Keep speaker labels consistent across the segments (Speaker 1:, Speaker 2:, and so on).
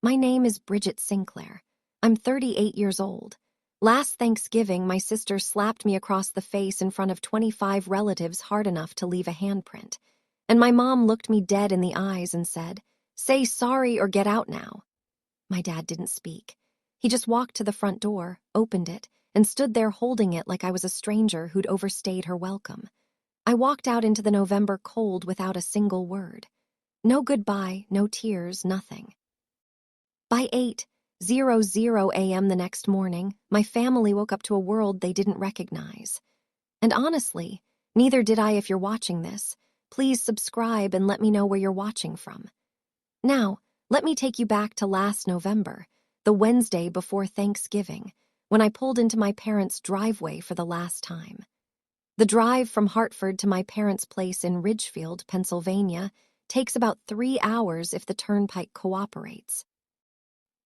Speaker 1: My name is Bridget Sinclair. I'm 38 years old. Last Thanksgiving, my sister slapped me across the face in front of 25 relatives hard enough to leave a handprint. And my mom looked me dead in the eyes and said, "Say sorry or get out now." My dad didn't speak. He just walked to the front door, opened it, and stood there holding it like I was a stranger who'd overstayed her welcome. I walked out into the November cold without a single word. No goodbye, no tears, nothing. By 8:00 a.m. the next morning, my family woke up to a world they didn't recognize. And honestly, neither did I if you're watching this. Please subscribe and let me know where you're watching from. Now, let me take you back to last November, the Wednesday before Thanksgiving, when I pulled into my parents' driveway for the last time. The drive from Hartford to my parents' place in Ridgefield, Pennsylvania, takes about 3 hours if the turnpike cooperates.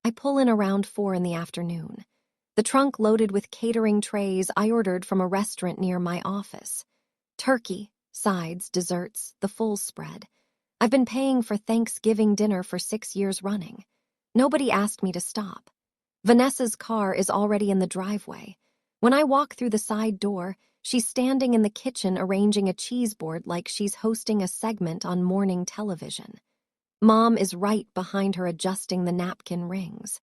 Speaker 1: I pull in around 4 in the afternoon. The trunk loaded with catering trays I ordered from a restaurant near my office. Turkey, sides, desserts, the full spread. I've been paying for Thanksgiving dinner for 6 years running. Nobody asked me to stop. Vanessa's car is already in the driveway. When I walk through the side door, she's standing in the kitchen arranging a cheese board like she's hosting a segment on morning television. Mom is right behind her adjusting the napkin rings.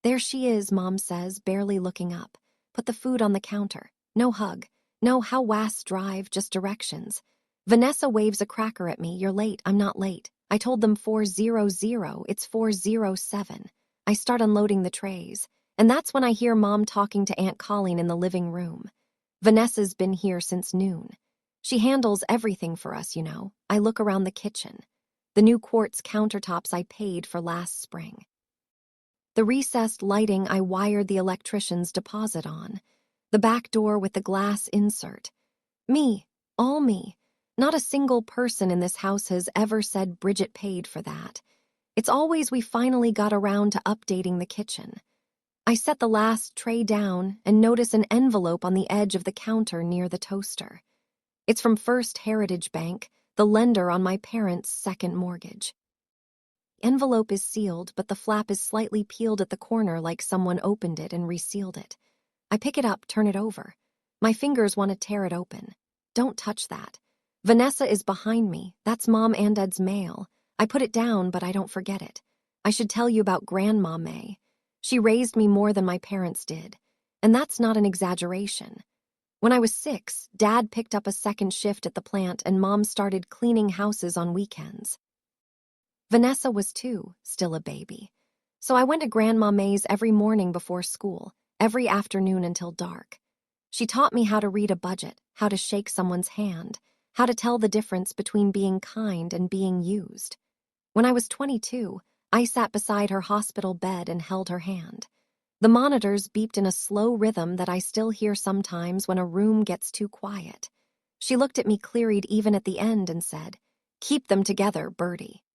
Speaker 1: "There she is," Mom says, barely looking up. "Put the food on the counter. No hug. No how was drive, just directions." Vanessa waves a cracker at me. "You're late." "I'm not late. I told them 4:00. It's 4:07. I start unloading the trays. And that's when I hear Mom talking to Aunt Colleen in the living room. Vanessa's been here since noon. She handles everything for us, you know. I look around the kitchen. The new quartz countertops I paid for last spring. The recessed lighting I wired the electrician's deposit on. The back door with the glass insert. Me, all me. Not a single person in this house has ever said Bridget paid for that. It's always we finally got around to updating the kitchen. I set the last tray down and notice an envelope on the edge of the counter near the toaster. It's from First Heritage Bank, the lender on my parents' second mortgage. The envelope is sealed, but the flap is slightly peeled at the corner like someone opened it and resealed it. I pick it up, turn it over. My fingers want to tear it open. "Don't touch that." Vanessa is behind me. "That's Mom and Ed's mail." I put it down, but I don't forget it. I should tell you about Grandma May. She raised me more than my parents did. And that's not an exaggeration. When I was 6, Dad picked up a second shift at the plant and Mom started cleaning houses on weekends. Vanessa was 2, still a baby. So I went to Grandma May's every morning before school, every afternoon until dark. She taught me how to read a budget, how to shake someone's hand, how to tell the difference between being kind and being used. When I was 22, I sat beside her hospital bed and held her hand. The monitors beeped in a slow rhythm that I still hear sometimes when a room gets too quiet. She looked at me clear-eyed even at the end and said, "Keep them together, Bertie."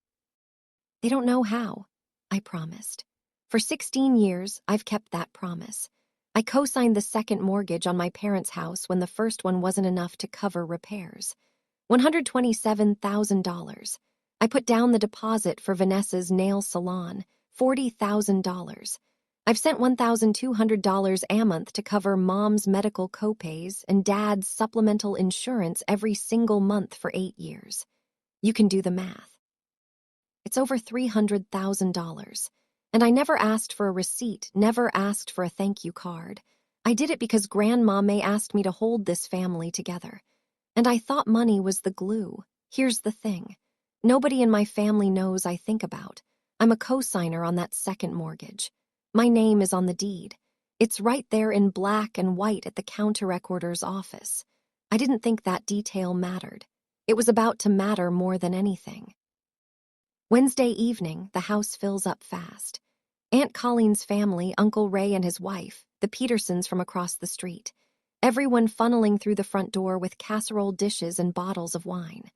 Speaker 1: They don't know how, I promised. For 16 years, I've kept that promise. I co-signed the second mortgage on my parents' house when the first one wasn't enough to cover repairs. $127,000. I put down the deposit for Vanessa's nail salon, $40,000. I've sent $1,200 a month to cover Mom's medical copays and Dad's supplemental insurance every single month for 8 years. You can do the math. It's over $300,000. And I never asked for a receipt, never asked for a thank you card. I did it because Grandma May asked me to hold this family together. And I thought money was the glue. Here's the thing. Nobody in my family knows I think about. I'm a co-signer on that second mortgage. My name is on the deed. It's right there in black and white at the counter recorder's office. I didn't think that detail mattered. It was about to matter more than anything. Wednesday evening, the house fills up fast. Aunt Colleen's family, Uncle Ray and his wife, the Petersons from across the street. Everyone funneling through the front door with casserole dishes and bottles of wine.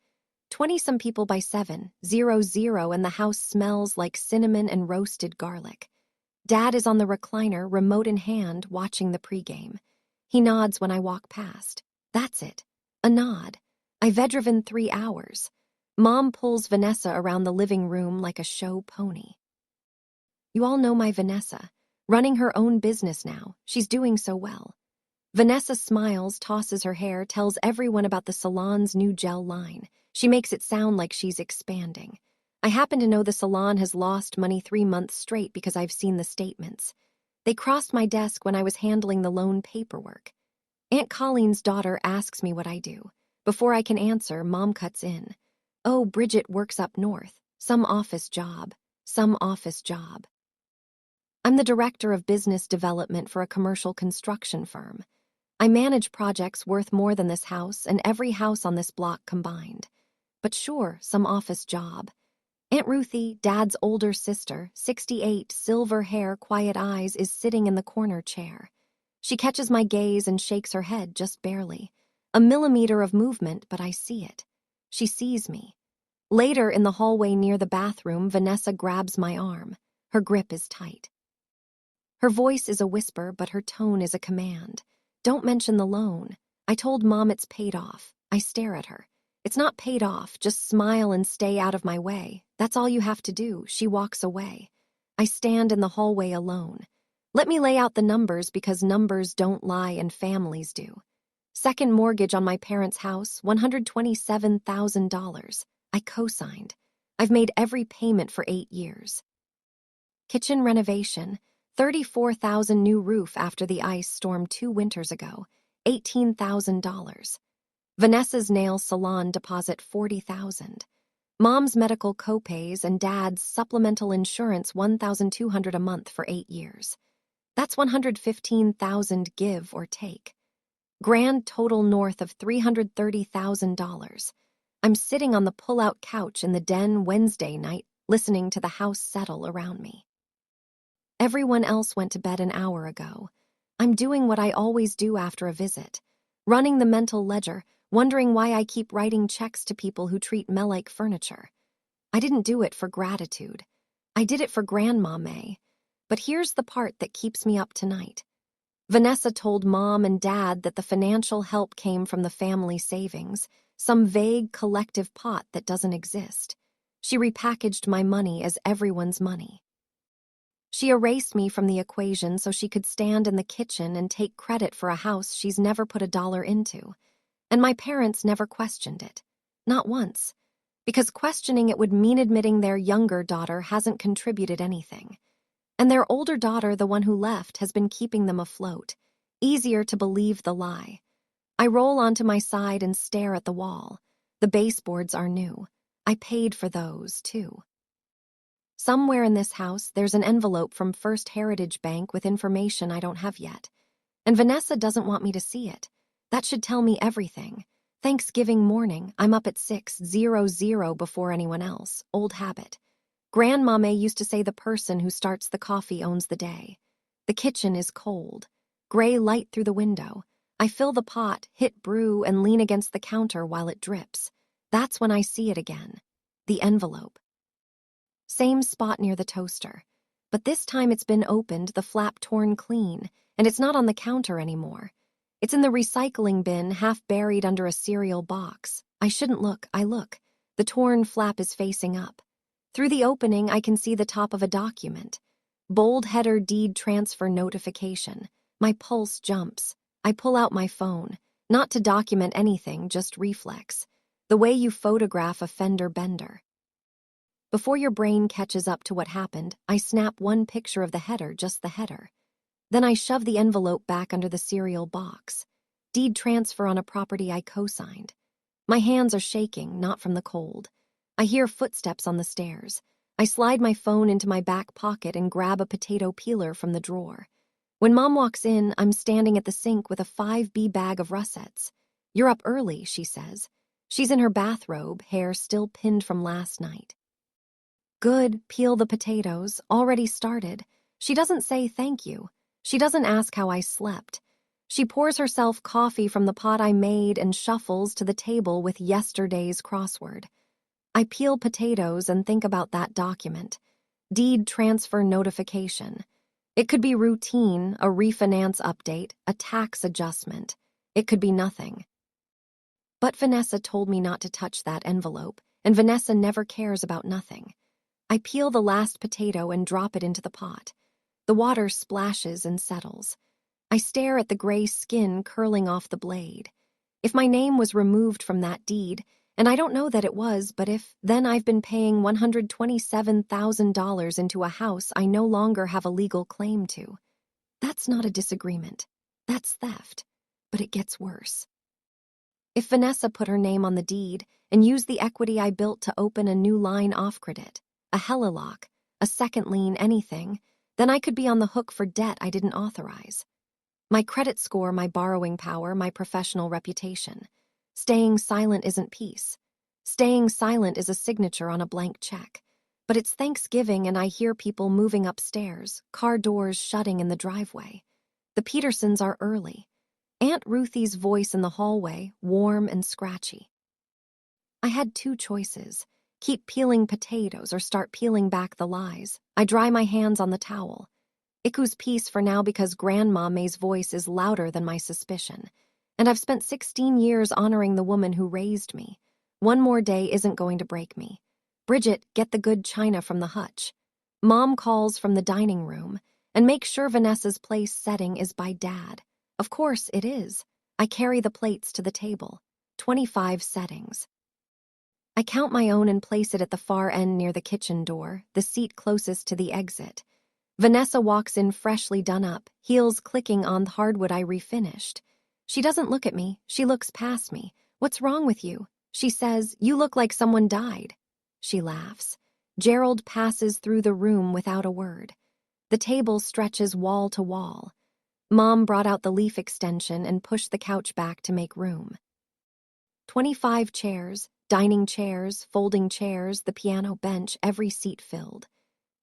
Speaker 1: 20-some people by 7:00, and the house smells like cinnamon and roasted garlic. Dad is on the recliner, remote in hand, watching the pregame. He nods when I walk past. That's it. A nod. I've driven 3 hours. Mom pulls Vanessa around the living room like a show pony. You all know my Vanessa. Running her own business now. She's doing so well. Vanessa smiles, tosses her hair, tells everyone about the salon's new gel line. She makes it sound like she's expanding. I happen to know the salon has lost money 3 months straight because I've seen the statements. They crossed my desk when I was handling the loan paperwork. Aunt Colleen's daughter asks me what I do. Before I can answer, Mom cuts in. Oh, Bridget works up north. Some office job. Some office job. I'm the director of business development for a commercial construction firm. I manage projects worth more than this house and every house on this block combined. But sure, some office job. Aunt Ruthie, Dad's older sister, 68, silver hair, quiet eyes, is sitting in the corner chair. She catches my gaze and shakes her head just barely. A millimeter of movement, but I see it. She sees me. Later, in the hallway near the bathroom, Vanessa grabs my arm. Her grip is tight. Her voice is a whisper, but her tone is a command. Don't mention the loan. I told Mom it's paid off. I stare at her. It's not paid off, just smile and stay out of my way. That's all you have to do. She walks away. I stand in the hallway alone. Let me lay out the numbers because numbers don't lie and families do. Second mortgage on my parents' house, $127,000. I co-signed. I've made every payment for 8 years. Kitchen renovation, $34,000 new roof after the ice storm 2 winters ago, $18,000. Vanessa's nail salon deposit, $40,000. Mom's medical copays and Dad's supplemental insurance, $1,200 a month for 8 years. That's $115,000 give or take. Grand total north of $330,000. I'm sitting on the pull-out couch in the den Wednesday night, listening to the house settle around me. Everyone else went to bed an hour ago. I'm doing what I always do after a visit, running the mental ledger, wondering why I keep writing checks to people who treat me like furniture. I didn't do it for gratitude. I did it for Grandma May. But here's the part that keeps me up tonight. Vanessa told Mom and Dad that the financial help came from the family savings, some vague collective pot that doesn't exist. She repackaged my money as everyone's money. She erased me from the equation so she could stand in the kitchen and take credit for a house she's never put $1 into. And my parents never questioned it. Not once. Because questioning it would mean admitting their younger daughter hasn't contributed anything. And their older daughter, the one who left, has been keeping them afloat. Easier to believe the lie. I roll onto my side and stare at the wall. The baseboards are new. I paid for those, too. Somewhere in this house, there's an envelope from First Heritage Bank with information I don't have yet. And Vanessa doesn't want me to see it. That should tell me everything. Thanksgiving morning, I'm up at 6:00 before anyone else. Old habit. Grandma May used to say the person who starts the coffee owns the day. The kitchen is cold. Gray light through the window. I fill the pot, hit brew, and lean against the counter while it drips. That's when I see it again. The envelope. Same spot near the toaster. But this time it's been opened, the flap torn clean, and it's not on the counter anymore. It's in the recycling bin, half buried under a cereal box. I shouldn't look. I look. The torn flap is facing up. Through the opening, I can see the top of a document. Bold header, deed transfer notification. My pulse jumps. I pull out my phone. Not to document anything, just reflex. The way you photograph a fender bender. Before your brain catches up to what happened, I snap one picture of the header, just the header. Then I shove the envelope back under the cereal box. Deed transfer on a property I co-signed. My hands are shaking, not from the cold. I hear footsteps on the stairs. I slide my phone into my back pocket and grab a potato peeler from the drawer. When Mom walks in, I'm standing at the sink with a 5B bag of russets. You're up early, she says. She's in her bathrobe, hair still pinned from last night. Good, peel the potatoes, already started. She doesn't say thank you. She doesn't ask how I slept. She pours herself coffee from the pot I made and shuffles to the table with yesterday's crossword. I peel potatoes and think about that document. Deed transfer notification. It could be routine, a refinance update, a tax adjustment. It could be nothing. But Vanessa told me not to touch that envelope, and Vanessa never cares about nothing. I peel the last potato and drop it into the pot. The water splashes and settles. I stare at the gray skin curling off the blade. If my name was removed from that deed, and I don't know that it was, but if, then I've been paying $127,000 into a house I no longer have a legal claim to. That's not a disagreement. That's theft. But it gets worse. If Vanessa put her name on the deed and used the equity I built to open a new line off credit, a helilock, a second lien, anything, then I could be on the hook for debt I didn't authorize. My credit score, my borrowing power, my professional reputation. Staying silent isn't peace. Staying silent is a signature on a blank check. But it's Thanksgiving and I hear people moving upstairs, car doors shutting in the driveway. The Petersons are early. Aunt Ruthie's voice in the hallway, warm and scratchy. I had two choices. Keep peeling potatoes or start peeling back the lies. I dry my hands on the towel. Iku's peace for now because Grandma May's voice is louder than my suspicion. And I've spent 16 years honoring the woman who raised me. One more day isn't going to break me. Bridget, get the good china from the hutch. Mom calls from the dining room, and make sure Vanessa's place setting is by Dad. Of course it is. I carry the plates to the table. 25 settings. I count my own and place it at the far end near the kitchen door, the seat closest to the exit. Vanessa walks in freshly done up, heels clicking on the hardwood I refinished. She doesn't look at me, she looks past me. What's wrong with you? She says, you look like someone died. She laughs. Gerald passes through the room without a word. The table stretches wall to wall. Mom brought out the leaf extension and pushed the couch back to make room. 25 chairs, dining chairs, folding chairs, the piano bench, every seat filled.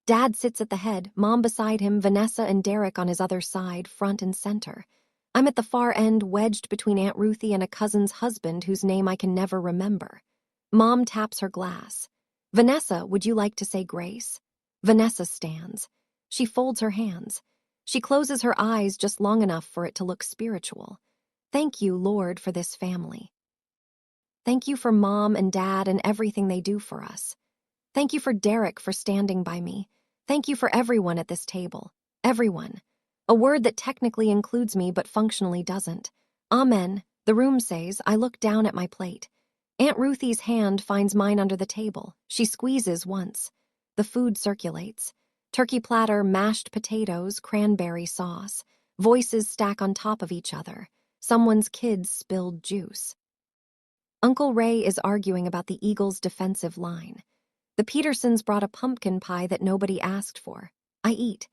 Speaker 1: Dad sits at the head, Mom beside him, Vanessa and Derek on his other side, front and center. I'm at the far end, wedged between Aunt Ruthie and a cousin's husband whose name I can never remember. Mom taps her glass. Vanessa, would you like to say grace? Vanessa stands. She folds her hands. She closes her eyes just long enough for it to look spiritual. Thank you, Lord, for this family. Thank you for Mom and Dad and everything they do for us. Thank you for Derek for standing by me. Thank you for everyone at this table. Everyone. A word that technically includes me but functionally doesn't. Amen, the room says. I look down at my plate. Aunt Ruthie's hand finds mine under the table. She squeezes once. The food circulates. Turkey platter, mashed potatoes, cranberry sauce. Voices stack on top of each other. Someone's kids spilled juice. Uncle Ray is arguing about the Eagles' defensive line. The Petersons brought a pumpkin pie that nobody asked for. I eat.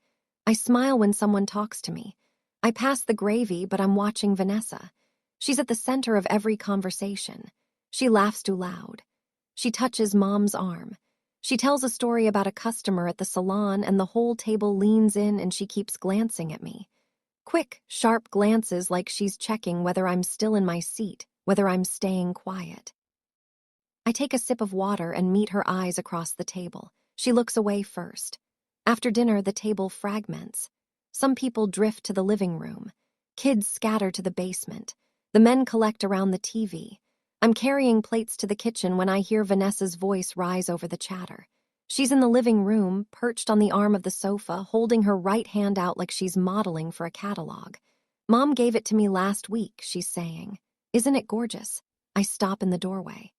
Speaker 1: I smile when someone talks to me. I pass the gravy, but I'm watching Vanessa. She's at the center of every conversation. She laughs too loud. She touches Mom's arm. She tells a story about a customer at the salon and the whole table leans in and she keeps glancing at me. Quick, sharp glances like she's checking whether I'm still in my seat, whether I'm staying quiet. I take a sip of water and meet her eyes across the table. She looks away first. After dinner, the table fragments. Some people drift to the living room. Kids scatter to the basement. The men collect around the TV. I'm carrying plates to the kitchen when I hear Vanessa's voice rise over the chatter. She's in the living room, perched on the arm of the sofa, holding her right hand out like she's modeling for a catalog. Mom gave it to me last week, she's saying. Isn't it gorgeous? I stop in the doorway.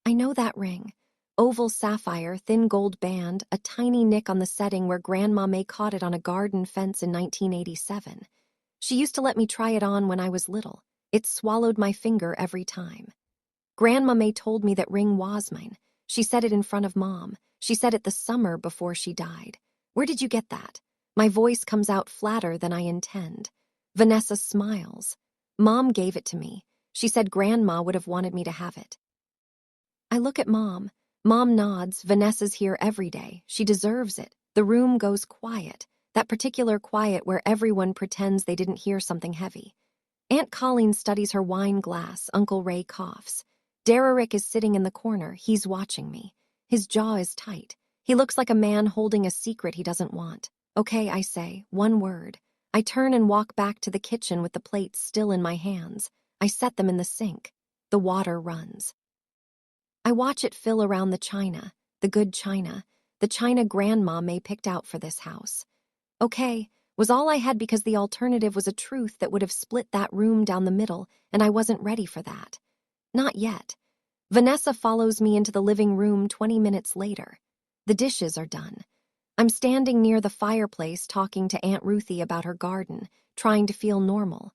Speaker 1: I know that ring. Oval sapphire, thin gold band, a tiny nick on the setting where Grandma May caught it on a garden fence in 1987. She used to let me try it on when I was little. It swallowed my finger every time. Grandma May told me that ring was mine. She said it in front of Mom. She said it the summer before she died. Where did you get that? My voice comes out flatter than I intend. Vanessa smiles. Mom gave it to me. She said Grandma would have wanted me to have it. I look at Mom. Mom nods. Vanessa's here every day. She deserves it. The room goes quiet. That particular quiet where everyone pretends they didn't hear something heavy. Aunt Colleen studies her wine glass. Uncle Ray coughs. Derek is sitting in the corner. He's watching me. His jaw is tight. He looks like a man holding a secret he doesn't want. Okay, I say, one word. I turn and walk back to the kitchen with the plates still in my hands. I set them in the sink. The water runs. I watch it fill around the china, the good china. the china grandma May picked out for this house. Okay, was all I had because the alternative was a truth that would have split that room down the middle, and I wasn't ready for that. Not yet. Vanessa follows me into the living room 20 minutes later. The dishes are done. I'm standing near the fireplace talking to Aunt Ruthie about her garden, trying to feel normal.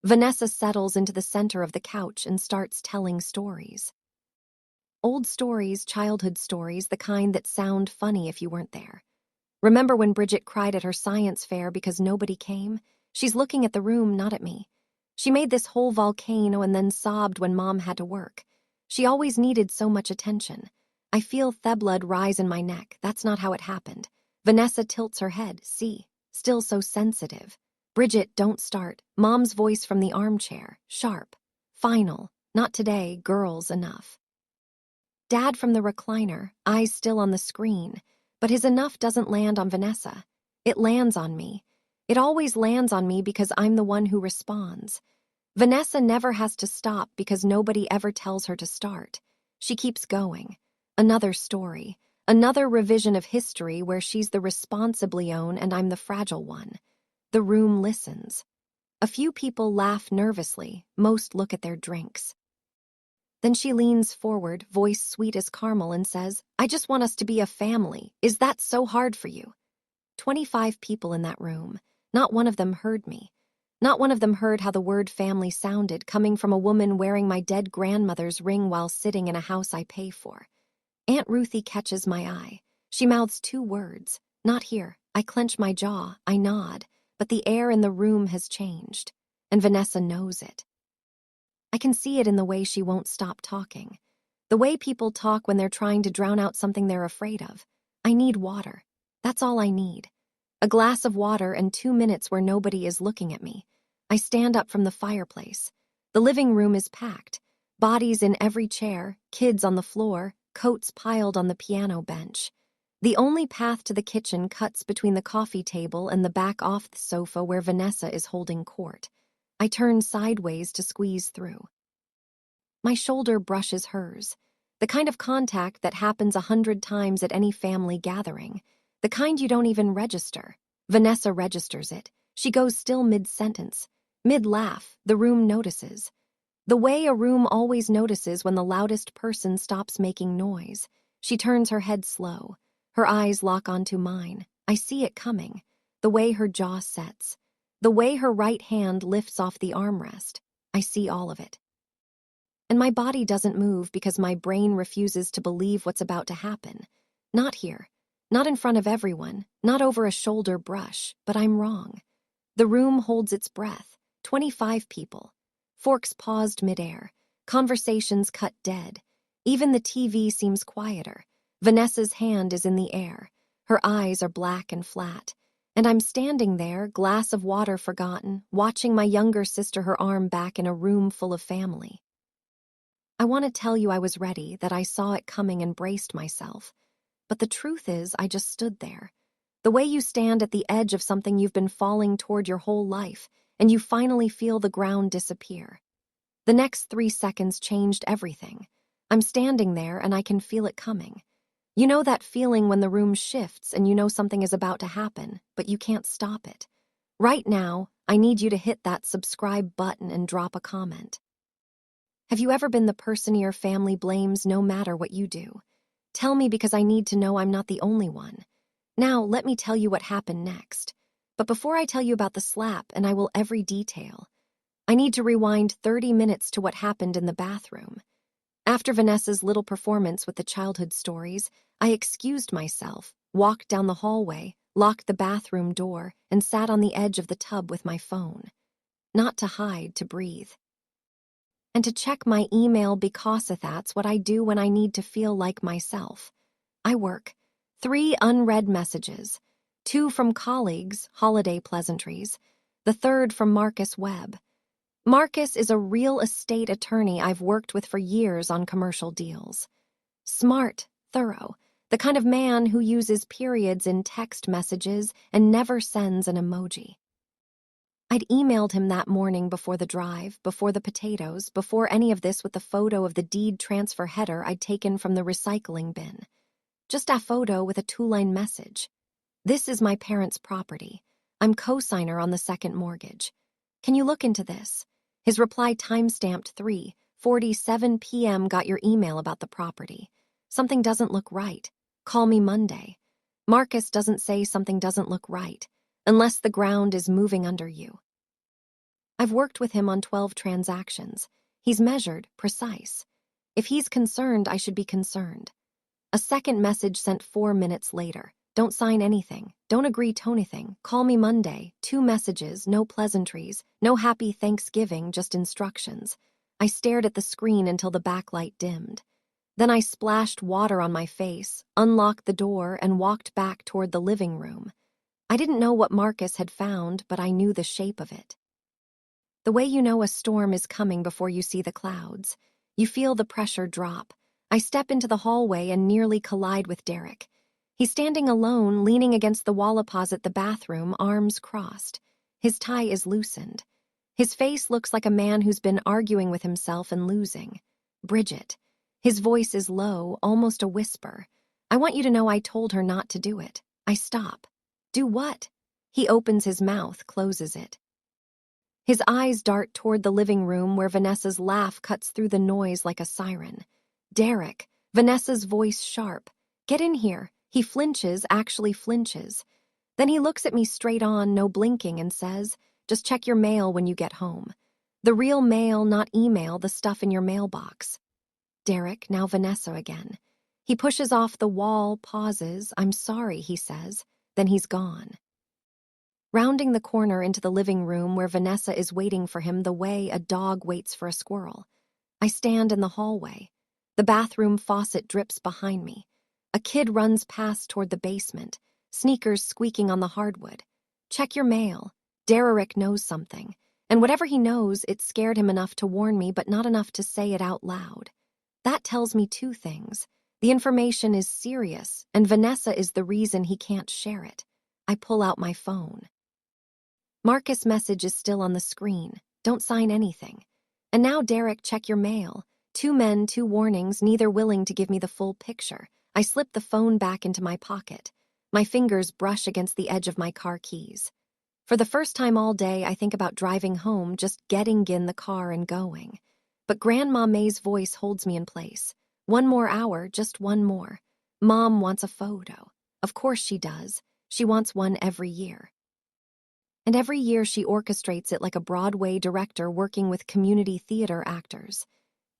Speaker 1: Vanessa settles into the center of the couch and starts telling stories. Old stories, childhood stories, the kind that sound funny if you weren't there. Remember when Bridget cried at her science fair because nobody came? She's looking at the room, not at me. She made this whole volcano and then sobbed when Mom had to work. She always needed so much attention. I feel blood rise in my neck. That's not how it happened. Vanessa tilts her head. See, still so sensitive. Bridget, don't start. Mom's voice from the armchair. Sharp. Final. Not today, girls, enough. Dad from the recliner, eyes still on the screen. But his enough doesn't land on Vanessa. It lands on me. It always lands on me because I'm the one who responds. Vanessa never has to stop because nobody ever tells her to start. She keeps going. Another story. Another revision of history where she's the responsibly own and I'm the fragile one. The room listens. A few people laugh nervously. Most look at their drinks. Then she leans forward, voice sweet as caramel, and says, I just want us to be a family. Is that so hard for you? 25 people in that room. Not one of them heard me. Not one of them heard how the word family sounded, coming from a woman wearing my dead grandmother's ring while sitting in a house I pay for. Aunt Ruthie catches my eye. She mouths 2 words. Not here. I clench my jaw. I nod. But the air in the room has changed. And Vanessa knows it. I can see it in the way she won't stop talking. The way people talk when they're trying to drown out something they're afraid of. I need water. That's all I need. A glass of water and 2 minutes where nobody is looking at me. I stand up from the fireplace. The living room is packed. Bodies in every chair, kids on the floor, coats piled on the piano bench. The only path to the kitchen cuts between the coffee table and the back off the sofa where Vanessa is holding court. I turn sideways to squeeze through. My shoulder brushes hers. The kind of contact that happens 100 times at any family gathering. The kind you don't even register. Vanessa registers it. She goes still mid-sentence. Mid-laugh, the room notices. The way a room always notices when the loudest person stops making noise. She turns her head slow. Her eyes lock onto mine. I see it coming. The way her jaw sets. The way her right hand lifts off the armrest. I see all of it. And my body doesn't move because my brain refuses to believe what's about to happen. Not here. Not in front of everyone. Not over a shoulder brush. But I'm wrong. The room holds its breath. 25 people. Forks paused midair. Conversations cut dead. Even the TV seems quieter. Vanessa's hand is in the air. Her eyes are black and flat. And I'm standing there, glass of water forgotten, watching my younger sister her arm back in a room full of family. I want to tell you I was ready, that I saw it coming and braced myself. But the truth is, I just stood there. The way you stand at the edge of something you've been falling toward your whole life, and you finally feel the ground disappear. The next 3 seconds changed everything. I'm standing there and I can feel it coming. You know that feeling when the room shifts and you know something is about to happen, but you can't stop it. Right now, I need you to hit that subscribe button and drop a comment. Have you ever been the person your family blames no matter what you do? Tell me because I need to know I'm not the only one. Now, let me tell you what happened next. But before I tell you about the slap, and I will every detail, I need to rewind 30 minutes to what happened in the bathroom. After Vanessa's little performance with the childhood stories, I excused myself, walked down the hallway, locked the bathroom door, and sat on the edge of the tub with my phone. Not to hide, to breathe. And to check my email because that's what I do when I need to feel like myself. I work. 3 unread messages. 2 from colleagues, holiday pleasantries. The 3rd from Marcus Webb. Marcus is a real estate attorney I've worked with for years on commercial deals. Smart, thorough, the kind of man who uses periods in text messages and never sends an emoji. I'd emailed him that morning before the drive, before the potatoes, before any of this with the photo of the deed transfer header I'd taken from the recycling bin. Just a photo with a two-line message. This is my parents' property. I'm co-signer on the second mortgage. Can you look into this? His reply timestamped 3:47 p.m. Got your email about the property. Something doesn't look right. Call me Monday. Marcus doesn't say something doesn't look right, unless the ground is moving under you. I've worked with him on 12 transactions. He's measured, precise. If he's concerned, I should be concerned. A second message sent 4 minutes later. Don't sign anything. Don't agree to anything. Call me Monday. 2 messages, no pleasantries, no happy Thanksgiving, just instructions. I stared at the screen until the backlight dimmed. Then I splashed water on my face, unlocked the door, and walked back toward the living room. I didn't know what Marcus had found, but I knew the shape of it. The way you know a storm is coming before you see the clouds. You feel the pressure drop. I step into the hallway and nearly collide with Derek. He's standing alone, leaning against the wall opposite the bathroom, arms crossed. His tie is loosened. His face looks like a man who's been arguing with himself and losing. Bridget. His voice is low, almost a whisper. I want you to know I told her not to do it. I stop. Do what? He opens his mouth, closes it. His eyes dart toward the living room where Vanessa's laugh cuts through the noise like a siren. Derek. Vanessa's voice sharp. Get in here. He flinches, actually flinches. Then he looks at me straight on, no blinking, and says, just check your mail when you get home. The real mail, not email, the stuff in your mailbox. Derek, now Vanessa again. He pushes off the wall, pauses. I'm sorry, he says. Then he's gone. Rounding the corner into the living room where Vanessa is waiting for him the way a dog waits for a squirrel. I stand in the hallway. The bathroom faucet drips behind me. A kid runs past toward the basement, sneakers squeaking on the hardwood. Check your mail. Derek knows something, and whatever he knows, it scared him enough to warn me, but not enough to say it out loud. That tells me 2 things. The information is serious, and Vanessa is the reason he can't share it. I pull out my phone. Marcus' message is still on the screen. Don't sign anything. And now Derek, check your mail. 2 men, 2 warnings, neither willing to give me the full picture. I slip the phone back into my pocket. My fingers brush against the edge of my car keys. For the first time all day, I think about driving home, just getting in the car and going. But Grandma May's voice holds me in place. 1 more hour, just 1 more. Mom wants a photo. Of course she does. She wants one every year. And every year she orchestrates it like a Broadway director working with community theater actors.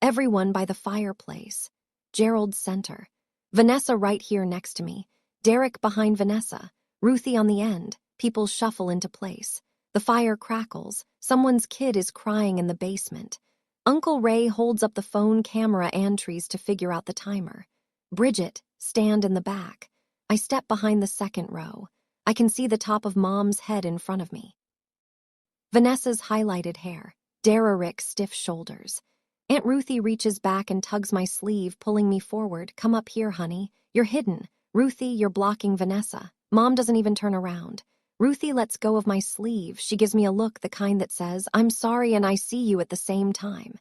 Speaker 1: Everyone by the fireplace. Gerald center. Vanessa right here next to me. Derek behind Vanessa. Ruthie on the end. People shuffle into place. The fire crackles. Someone's kid is crying in the basement. Uncle Ray holds up the phone camera entries to figure out the timer. Bridget, stand in the back. I step behind the second row. I can see the top of Mom's head in front of me. Vanessa's highlighted hair. Derek's stiff shoulders. Aunt Ruthie reaches back and tugs my sleeve, pulling me forward. Come up here, honey. You're hidden. Ruthie, you're blocking Vanessa. Mom doesn't even turn around. Ruthie lets go of my sleeve. She gives me a look, the kind that says, I'm sorry and I see you at the same time.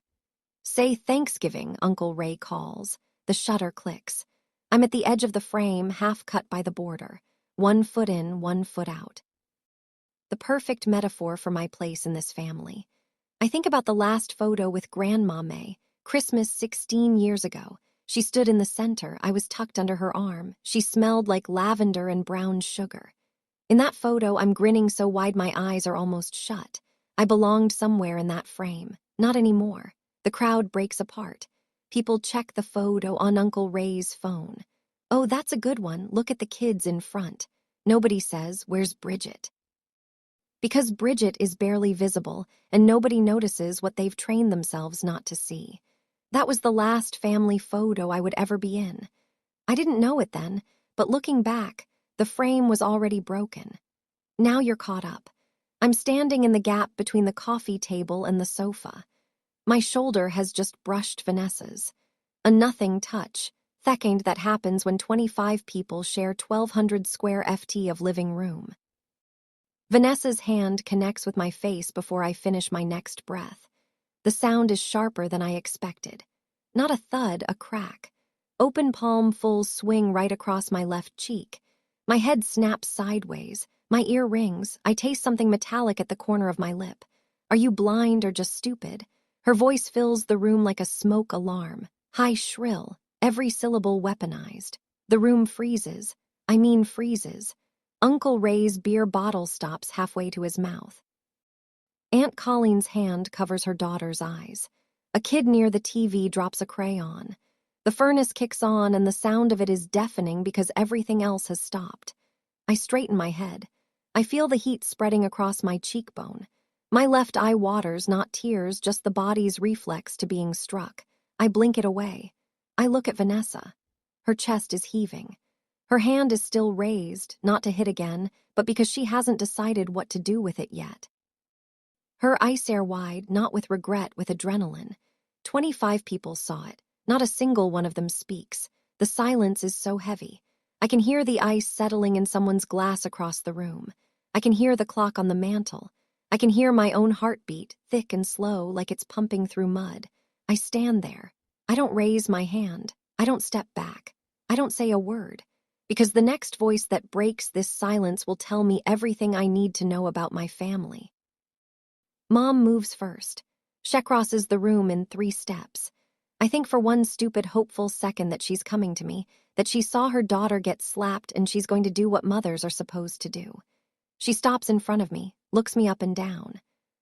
Speaker 1: Say Thanksgiving, Uncle Ray calls. The shutter clicks. I'm at the edge of the frame, half cut by the border. 1 foot in, 1 foot out. The perfect metaphor for my place in this family. I think about the last photo with Grandma May, Christmas 16 years ago. She stood in the center. I was tucked under her arm. She smelled like lavender and brown sugar. In that photo, I'm grinning so wide my eyes are almost shut. I belonged somewhere in that frame. Not anymore. The crowd breaks apart. People check the photo on Uncle Ray's phone. Oh, that's a good one. Look at the kids in front. Nobody says, where's Bridget? Because Bridget is barely visible and nobody notices what they've trained themselves not to see. That was the last family photo I would ever be in. I didn't know it then, but looking back, the frame was already broken. Now you're caught up. I'm standing in the gap between the coffee table and the sofa. My shoulder has just brushed Vanessa's. A nothing touch, second that happens when 25 people share 1,200 square ft of living room. Vanessa's hand connects with my face before I finish my next breath. The sound is sharper than I expected. Not a thud, a crack. Open palm full swing right across my left cheek. My head snaps sideways. My ear rings. I taste something metallic at the corner of my lip. Are you blind or just stupid? Her voice fills the room like a smoke alarm. High shrill, every syllable weaponized. The room freezes. I mean freezes. Uncle Ray's beer bottle stops halfway to his mouth. Aunt Colleen's hand covers her daughter's eyes. A kid near the TV drops a crayon. The furnace kicks on and the sound of it is deafening because everything else has stopped. I straighten my head. I feel the heat spreading across my cheekbone. My left eye waters, not tears, just the body's reflex to being struck. I blink it away. I look at Vanessa. Her chest is heaving. Her hand is still raised, not to hit again, but because she hasn't decided what to do with it yet. Her eyes stare wide, not with regret, with adrenaline. 25 people saw it. Not a single one of them speaks. The silence is so heavy. I can hear the ice settling in someone's glass across the room. I can hear the clock on the mantel. I can hear my own heartbeat, thick and slow, like it's pumping through mud. I stand there. I don't raise my hand. I don't step back. I don't say a word. Because the next voice that breaks this silence will tell me everything I need to know about my family. Mom moves first. She crosses the room in 3 steps. I think for one stupid, hopeful second that she's coming to me, that she saw her daughter get slapped and she's going to do what mothers are supposed to do. She stops in front of me, looks me up and down.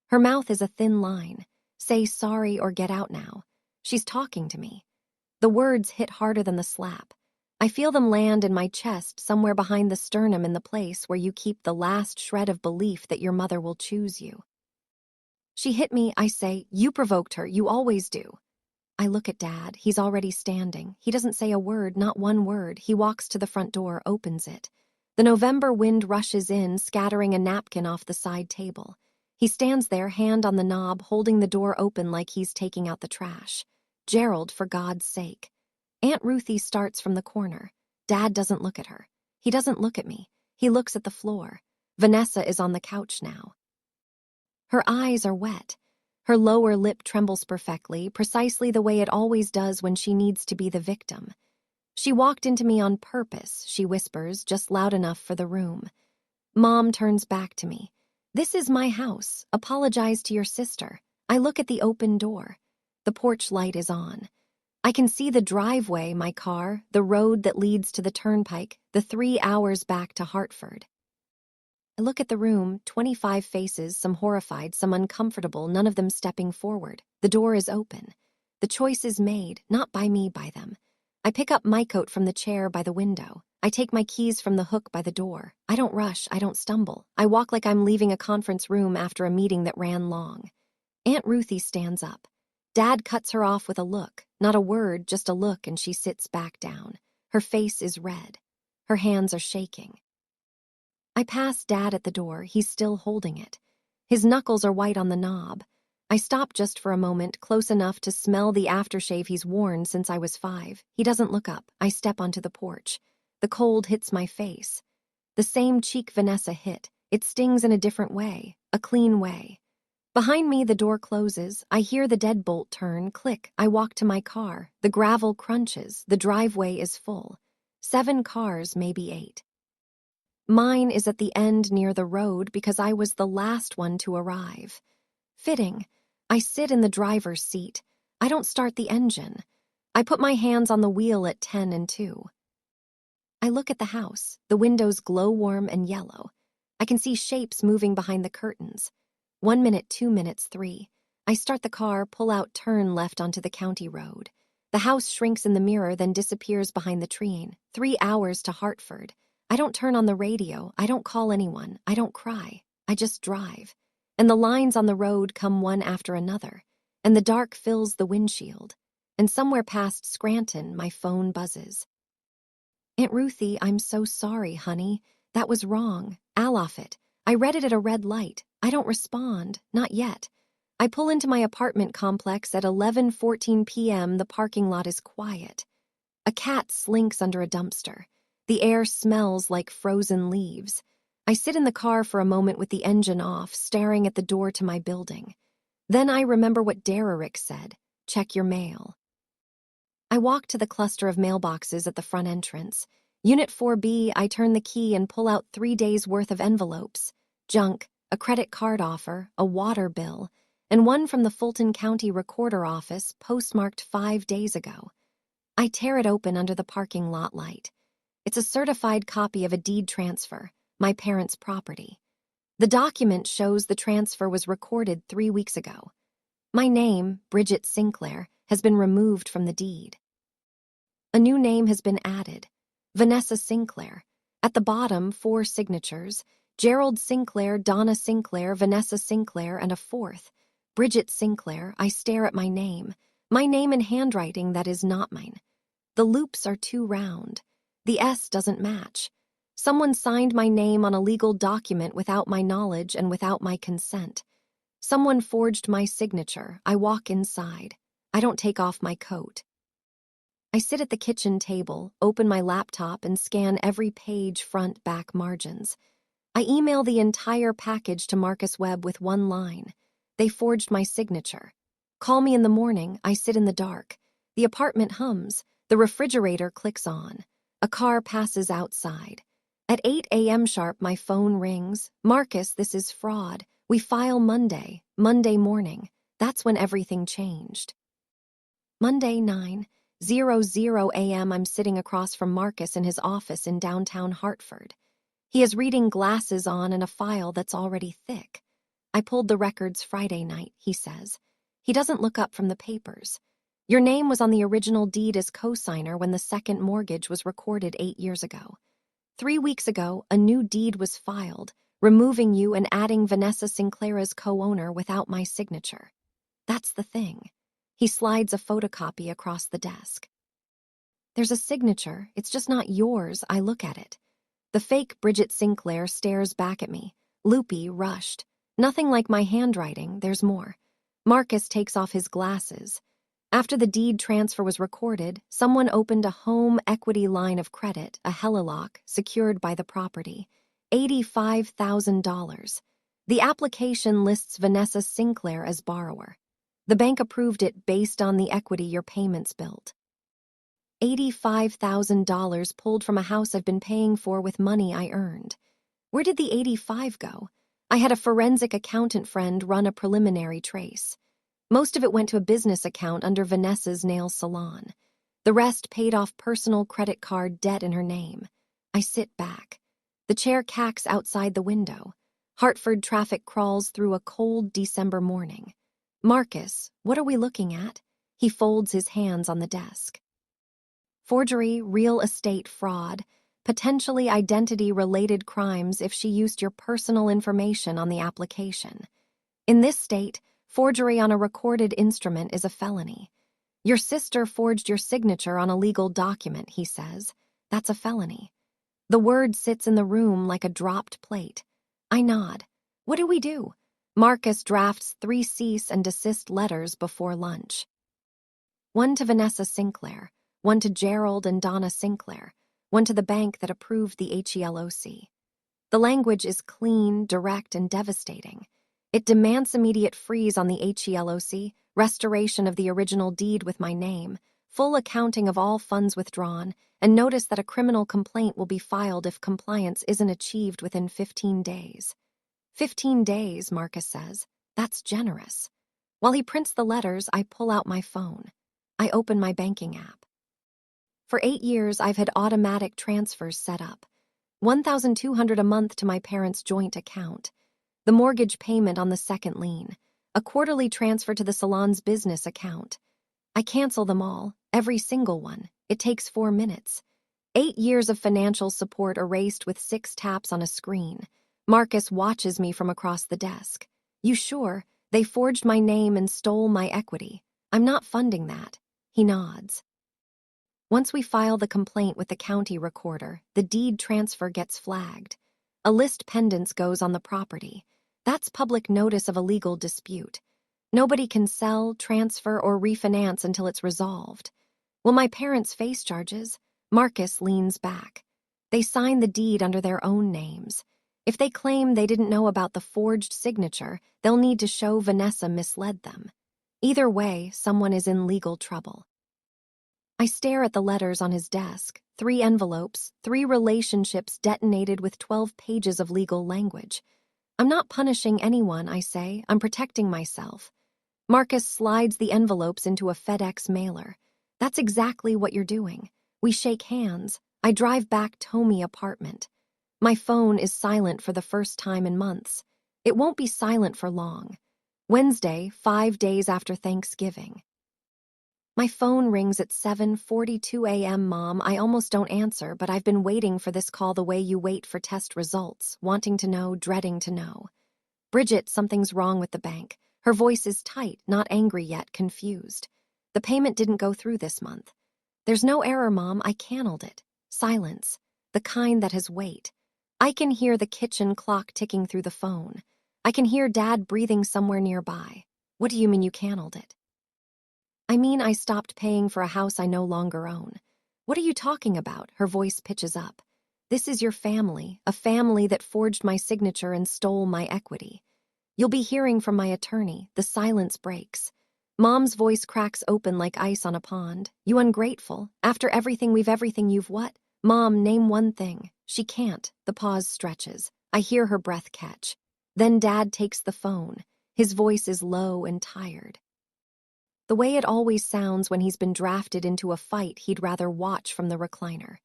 Speaker 1: Her mouth is a thin line. Say sorry or get out now. She's talking to me. The words hit harder than the slap. I feel them land in my chest somewhere behind the sternum in the place where you keep the last shred of belief that your mother will choose you. She hit me, I say. You provoked her, you always do. I look at Dad. He's already standing. He doesn't say a word, not one word. He walks to the front door, opens it. The November wind rushes in, scattering a napkin off the side table. He stands there, hand on the knob, holding the door open like he's taking out the trash. Gerald, for God's sake. Aunt Ruthie starts from the corner. Dad doesn't look at her. He doesn't look at me. He looks at the floor. Vanessa is on the couch now. Her eyes are wet. Her lower lip trembles perfectly, precisely the way it always does when she needs to be the victim. She walked into me on purpose, she whispers, just loud enough for the room. Mom turns back to me. This is my house. Apologize to your sister. I look at the open door. The porch light is on. I can see the driveway, my car, the road that leads to the turnpike, the 3 hours back to Hartford. I look at the room, 25 faces, some horrified, some uncomfortable, none of them stepping forward. The door is open. The choice is made, not by me, by them. I pick up my coat from the chair by the window. I take my keys from the hook by the door. I don't rush, I don't stumble. I walk like I'm leaving a conference room after a meeting that ran long. Aunt Ruthie stands up. Dad cuts her off with a look. Not a word, just a look, and she sits back down. Her face is red. Her hands are shaking. I pass Dad at the door. He's still holding it. His knuckles are white on the knob. I stop just for a moment, close enough to smell the aftershave he's worn since I was 5. He doesn't look up. I step onto the porch. The cold hits my face. The same cheek Vanessa hit. It stings in a different way, a clean way. Behind me, the door closes. I hear the deadbolt turn, click. I walk to my car. The gravel crunches. The driveway is full. 7 cars, maybe 8. Mine is at the end near the road because I was the last one to arrive. Fitting. I sit in the driver's seat. I don't start the engine. I put my hands on the wheel at 10 and 2. I look at the house. The windows glow warm and yellow. I can see shapes moving behind the curtains. 1 minute, 2 minutes, 3. I start the car, pull out, turn left onto the county road. The house shrinks in the mirror, then disappears behind the train. 3 hours to Hartford. I don't turn on the radio. I don't call anyone. I don't cry. I just drive. And the lines on the road come one after another. And the dark fills the windshield. And somewhere past Scranton, my phone buzzes. Aunt Ruthie, I'm so sorry, honey. That was wrong. I'll off it. I read it at a red light. I don't respond. Not yet. I pull into my apartment complex at 11:14 p.m. The parking lot is quiet. A cat slinks under a dumpster. The air smells like frozen leaves. I sit in the car for a moment with the engine off, staring at the door to my building. Then I remember what Derrick said, check your mail. I walk to the cluster of mailboxes at the front entrance. Unit 4B, I turn the key and pull out 3 days' worth of envelopes. Junk, a credit card offer, a water bill, and one from the Fulton County Recorder Office postmarked 5 days ago. I tear it open under the parking lot light. It's a certified copy of a deed transfer, my parents' property. The document shows the transfer was recorded 3 weeks ago. My name, Bridget Sinclair, has been removed from the deed. A new name has been added, Vanessa Sinclair. At the bottom, 4 signatures, Gerald Sinclair, Donna Sinclair, Vanessa Sinclair, and a 4th, Bridget Sinclair. I stare at my name in handwriting that is not mine. The loops are too round. The S doesn't match. Someone signed my name on a legal document without my knowledge and without my consent. Someone forged my signature. I walk inside. I don't take off my coat. I sit at the kitchen table, open my laptop, and scan every page, front, back, margins. I email the entire package to Marcus Webb with 1 line. They forged my signature. Call me in the morning. I sit in the dark. The apartment hums. The refrigerator clicks on. A car passes outside. At 8 a.m. sharp, my phone rings. Marcus, this is fraud. We file Monday morning. That's when everything changed. Monday, 9:00 a.m. I'm sitting across from Marcus in his office in downtown Hartford. He has reading glasses on and a file that's already thick. I pulled the records Friday night, he says. He doesn't look up from the papers. Your name was on the original deed as co-signer when the second mortgage was recorded 8 years ago. 3 weeks ago, a new deed was filed, removing you and adding Vanessa Sinclair as co-owner without my signature. That's the thing. He slides a photocopy across the desk. There's a signature, it's just not yours. I look at it. The fake Bridget Sinclair stares back at me, loopy, rushed. Nothing like my handwriting, there's more. Marcus takes off his glasses. After the deed transfer was recorded, someone opened a home equity line of credit, a HELOC, secured by the property. $85,000. The application lists Vanessa Sinclair as borrower. The bank approved it based on the equity your payments built. $85,000 pulled from a house I've been paying for with money I earned. Where did the 85 go? I had a forensic accountant friend run a preliminary trace. Most of it went to a business account under Vanessa's nail salon. The rest paid off personal credit card debt in her name. I sit back. The chair cacks outside the window. Hartford traffic crawls through a cold December morning. Marcus, what are we looking at? He folds his hands on the desk. Forgery, real estate fraud, potentially identity-related crimes if she used your personal information on the application. In this state, forgery on a recorded instrument is a felony. Your sister forged your signature on a legal document, he says. That's a felony. The word sits in the room like a dropped plate. I nod. What do we do? Marcus drafts 3 cease and desist letters before lunch. One to Vanessa Sinclair, one to Gerald and Donna Sinclair, one to the bank that approved the HELOC. The language is clean, direct, and devastating. It demands immediate freeze on the HELOC, restoration of the original deed with my name, full accounting of all funds withdrawn, and notice that a criminal complaint will be filed if compliance isn't achieved within 15 days. 15 days, Marcus says. That's generous. While he prints the letters, I pull out my phone. I open my banking app. For 8 years, I've had automatic transfers set up. $1,200 a month to my parents' joint account. The mortgage payment on the second lien. A quarterly transfer to the salon's business account. I cancel them all, every single one. It takes 4 minutes. 8 years of financial support erased with 6 taps on a screen. Marcus watches me from across the desk. You sure? They forged my name and stole my equity. I'm not funding that. He nods. Once we file the complaint with the county recorder, the deed transfer gets flagged. A list pendants goes on the property. That's public notice of a legal dispute. Nobody can sell, transfer, or refinance until it's resolved. Will my parents face charges? Marcus leans back. They sign the deed under their own names. If they claim they didn't know about the forged signature, they'll need to show Vanessa misled them. Either way, someone is in legal trouble. I stare at the letters on his desk, 3 envelopes, 3 relationships detonated with 12 pages of legal language. I'm not punishing anyone, I say. I'm protecting myself. Marcus slides the envelopes into a FedEx mailer. That's exactly what you're doing. We shake hands. I drive back Tommy apartment. My phone is silent for the first time in months. It won't be silent for long. Wednesday, 5 days after Thanksgiving. My phone rings at 7:42 a.m., Mom. I almost don't answer, but I've been waiting for this call the way you wait for test results, wanting to know, dreading to know. Bridget, something's wrong with the bank. Her voice is tight, not angry yet, confused. The payment didn't go through this month. There's no error, Mom. I canceled it. Silence. The kind that has weight. I can hear the kitchen clock ticking through the phone. I can hear Dad breathing somewhere nearby. What do you mean you canceled it? I mean I stopped paying for a house I no longer own. What are you talking about? Her voice pitches up. This is your family, a family that forged my signature and stole my equity. You'll be hearing from my attorney. The silence breaks. Mom's voice cracks open like ice on a pond. You ungrateful. After everything you've what? Mom, name one thing. She can't. The pause stretches. I hear her breath catch. Then Dad takes the phone. His voice is low and tired. The way it always sounds when he's been drafted into a fight he'd rather watch from the recliner.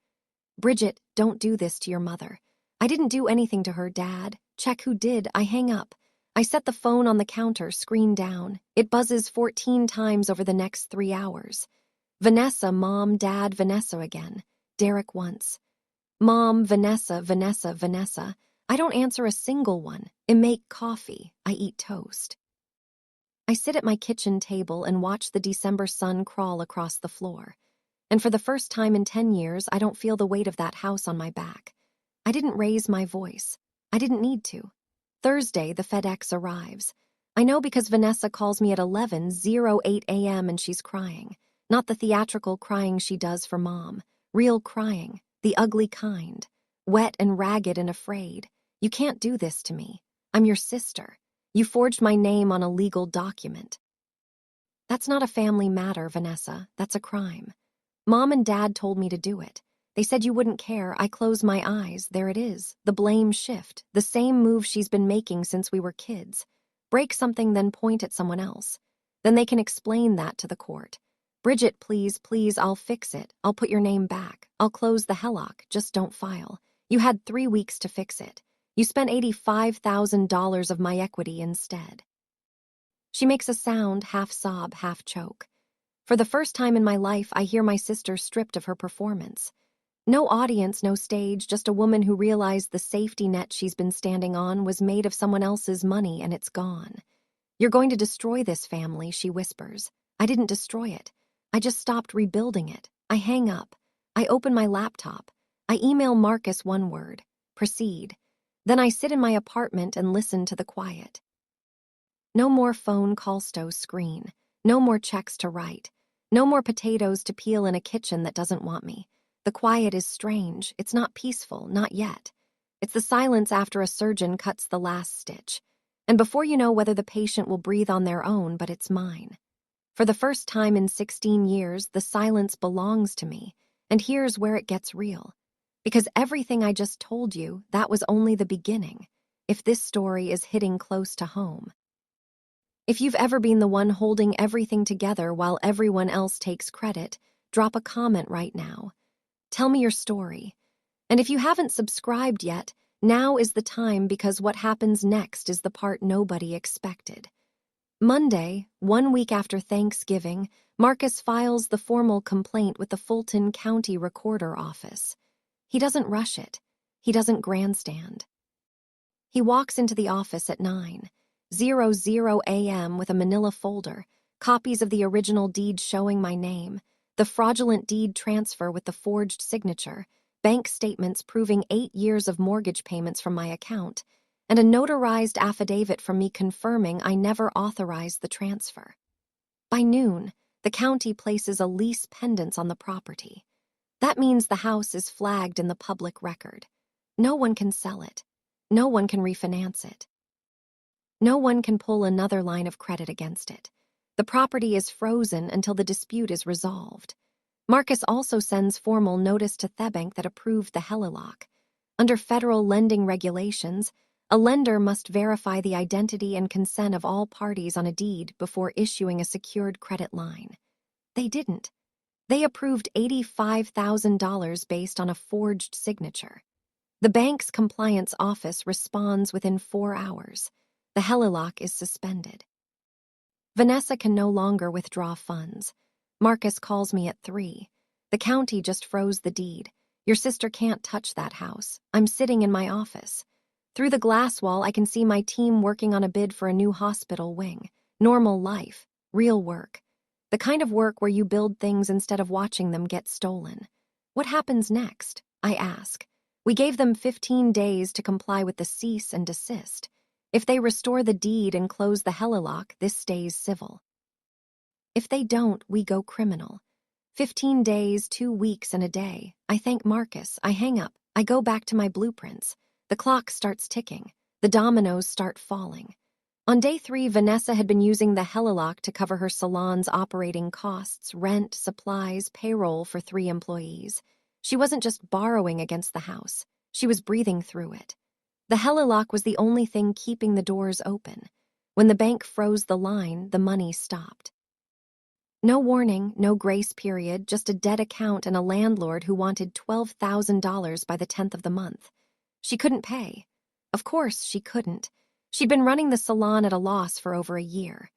Speaker 1: Bridget, don't do this to your mother. I didn't do anything to her, Dad. Check who did. I hang up. I set the phone on the counter, screen down. It buzzes 14 times over the next 3 hours. Vanessa, Mom, Dad, Vanessa again. Derek once. Mom, Vanessa, Vanessa, Vanessa. I don't answer a single one. I make coffee. I eat toast. I sit at my kitchen table and watch the December sun crawl across the floor. And for the first time in 10 years, I don't feel the weight of that house on my back. I didn't raise my voice. I didn't need to. Thursday, the FedEx arrives. I know because Vanessa calls me at 11:08 a.m. and she's crying. Not the theatrical crying she does for Mom. Real crying, the ugly kind. Wet and ragged and afraid. You can't do this to me. I'm your sister. You forged my name on a legal document. That's not a family matter, Vanessa. That's a crime. Mom and Dad told me to do it. They said you wouldn't care. I close my eyes. There it is. The blame shift. The same move she's been making since we were kids. Break something, then point at someone else. Then they can explain that to the court. Bridget, please, please, I'll fix it. I'll put your name back. I'll close the HELOC. Just don't file. You had 3 weeks to fix it. You spent $85,000 of my equity instead. She makes a sound, half sob, half choke. For the first time in my life, I hear my sister stripped of her performance. No audience, no stage, just a woman who realized the safety net she's been standing on was made of someone else's money and it's gone. You're going to destroy this family, she whispers. I didn't destroy it. I just stopped rebuilding it. I hang up. I open my laptop. I email Marcus one word. Proceed. Then I sit in my apartment and listen to the quiet. No more phone call screen. No more checks to write. No more potatoes to peel in a kitchen that doesn't want me. The quiet is strange. It's not peaceful, not yet. It's the silence after a surgeon cuts the last stitch. And before you know whether the patient will breathe on their own, but it's mine. For the first time in 16 years, the silence belongs to me. And here's where it gets real. Because everything I just told you, that was only the beginning. If this story is hitting close to home. If you've ever been the one holding everything together while everyone else takes credit, drop a comment right now. Tell me your story. And if you haven't subscribed yet, now is the time because what happens next is the part nobody expected. Monday, 1 week after Thanksgiving, Marcus files the formal complaint with the Fulton County Recorder Office. He doesn't rush it. He doesn't grandstand. He walks into the office at 9:00 a.m. with a manila folder, copies of the original deed showing my name, the fraudulent deed transfer with the forged signature, bank statements proving 8 years of mortgage payments from my account, and a notarized affidavit from me confirming I never authorized the transfer. By noon, the county places a lease pendants on the property. That means the house is flagged in the public record. No one can sell it. No one can refinance it. No one can pull another line of credit against it. The property is frozen until the dispute is resolved. Marcus also sends formal notice to Thebank that approved the helilock. Under federal lending regulations, a lender must verify the identity and consent of all parties on a deed before issuing a secured credit line. They didn't. They approved $85,000 based on a forged signature. The bank's compliance office responds within 4 hours. The helilock is suspended. Vanessa can no longer withdraw funds. Marcus calls me at 3. The county just froze the deed. Your sister can't touch that house. I'm sitting in my office. Through the glass wall, I can see my team working on a bid for a new hospital wing. Normal life. Real work. The kind of work where you build things instead of watching them get stolen. What happens next? I ask. We gave them 15 days to comply with the cease and desist. If they restore the deed and close the helilock, this stays civil. If they don't, we go criminal. 15 days, 2 weeks, and a day. I thank Marcus. I hang up. I go back to my blueprints. The clock starts ticking. The dominoes start falling. On day 3, Vanessa had been using the helilock to cover her salon's operating costs, rent, supplies, payroll for 3 employees. She wasn't just borrowing against the house. She was breathing through it. The helilock was the only thing keeping the doors open. When the bank froze the line, the money stopped. No warning, no grace period, just a dead account and a landlord who wanted $12,000 by the 10th of the month. She couldn't pay. Of course she couldn't. She'd been running the salon at a loss for over a year.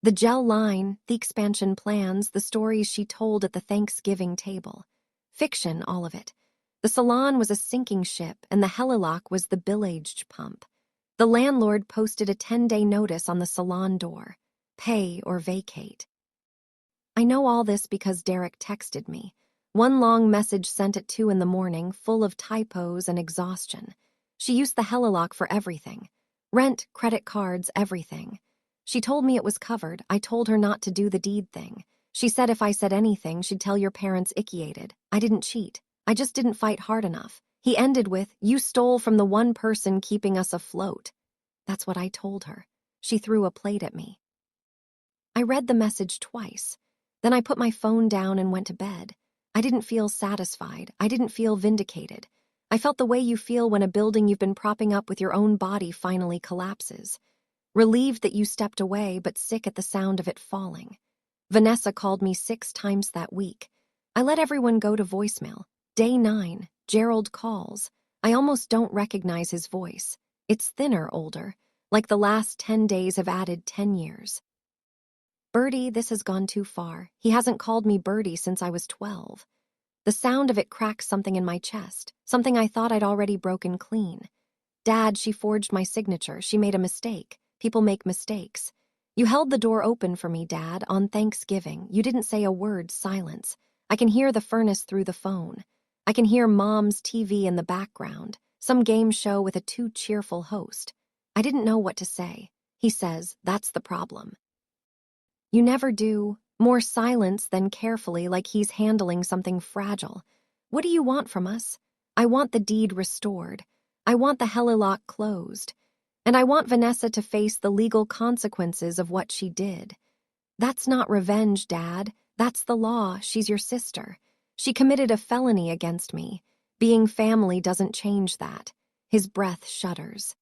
Speaker 1: The gel line, the expansion plans, the stories she told at the Thanksgiving table. Fiction, all of it. The salon was a sinking ship, and the helilock was the bill-aged pump. The landlord posted a 10-day notice on the salon door. Pay or vacate. I know all this because Derek texted me. One long message sent at 2 in the morning, full of typos and exhaustion. She used the helilock for everything. Rent, credit cards, everything. She told me it was covered. I told her not to do the deed thing. She said if I said anything, she'd tell your parents icky-ated. I didn't cheat. I just didn't fight hard enough. He ended with, "You stole from the one person keeping us afloat." That's what I told her. She threw a plate at me. I read the message twice. Then I put my phone down and went to bed. I didn't feel satisfied. I didn't feel vindicated. I felt the way you feel when a building you've been propping up with your own body finally collapses. Relieved that you stepped away, but sick at the sound of it falling. Vanessa called me 6 times that week. I let everyone go to voicemail. Day 9, Gerald calls. I almost don't recognize his voice. It's thinner, older, like the last 10 days have added 10 years. Bertie, this has gone too far. He hasn't called me Bertie since I was 12. The sound of it cracks something in my chest, something I thought I'd already broken clean. Dad, she forged my signature. She made a mistake. People make mistakes. You held the door open for me, Dad, on Thanksgiving. You didn't say a word, silence. I can hear the furnace through the phone. I can hear Mom's TV in the background, some game show with a too cheerful host. I didn't know what to say. He says, that's the problem. You never do. More silence than carefully, like he's handling something fragile. What do you want from us? I want the deed restored. I want the helilock closed. And I want Vanessa to face the legal consequences of what she did. That's not revenge, Dad. That's the law. She's your sister. She committed a felony against me. Being family doesn't change that. His breath shudders.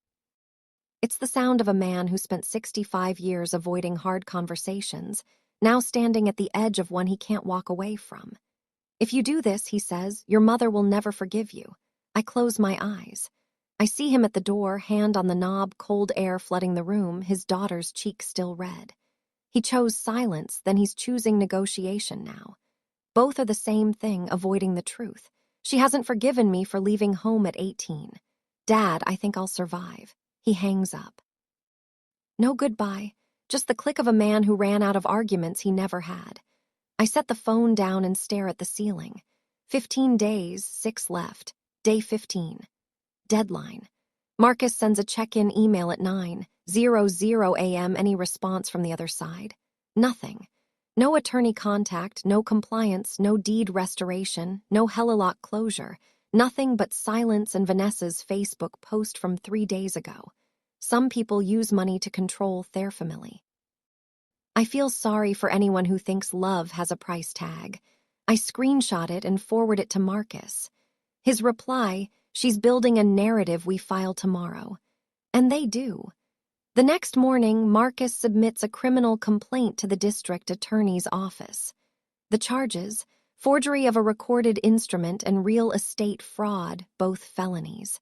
Speaker 1: It's the sound of a man who spent 65 years avoiding hard conversations, now standing at the edge of one he can't walk away from. If you do this, he says, your mother will never forgive you. I close my eyes. I see him at the door, hand on the knob, cold air flooding the room, his daughter's cheek still red. He chose silence, then he's choosing negotiation now. Both are the same thing, avoiding the truth. She hasn't forgiven me for leaving home at 18. Dad, I think I'll survive. He hangs up. No goodbye, just the click of a man who ran out of arguments he never had. I set the phone down and stare at the ceiling. 15 days, 6 left. Day 15. Deadline. Marcus sends a check-in email at 9:00 a.m. Any response from the other side? Nothing. No attorney contact, no compliance, no deed restoration, no helilock closure. Nothing but silence and Vanessa's Facebook post from 3 days ago. Some people use money to control their family. I feel sorry for anyone who thinks love has a price tag. I screenshot it and forward it to Marcus. His reply, "She's building a narrative we file tomorrow." And they do. The next morning, Marcus submits a criminal complaint to the district attorney's office. The charges: forgery of a recorded instrument and real estate fraud, both felonies.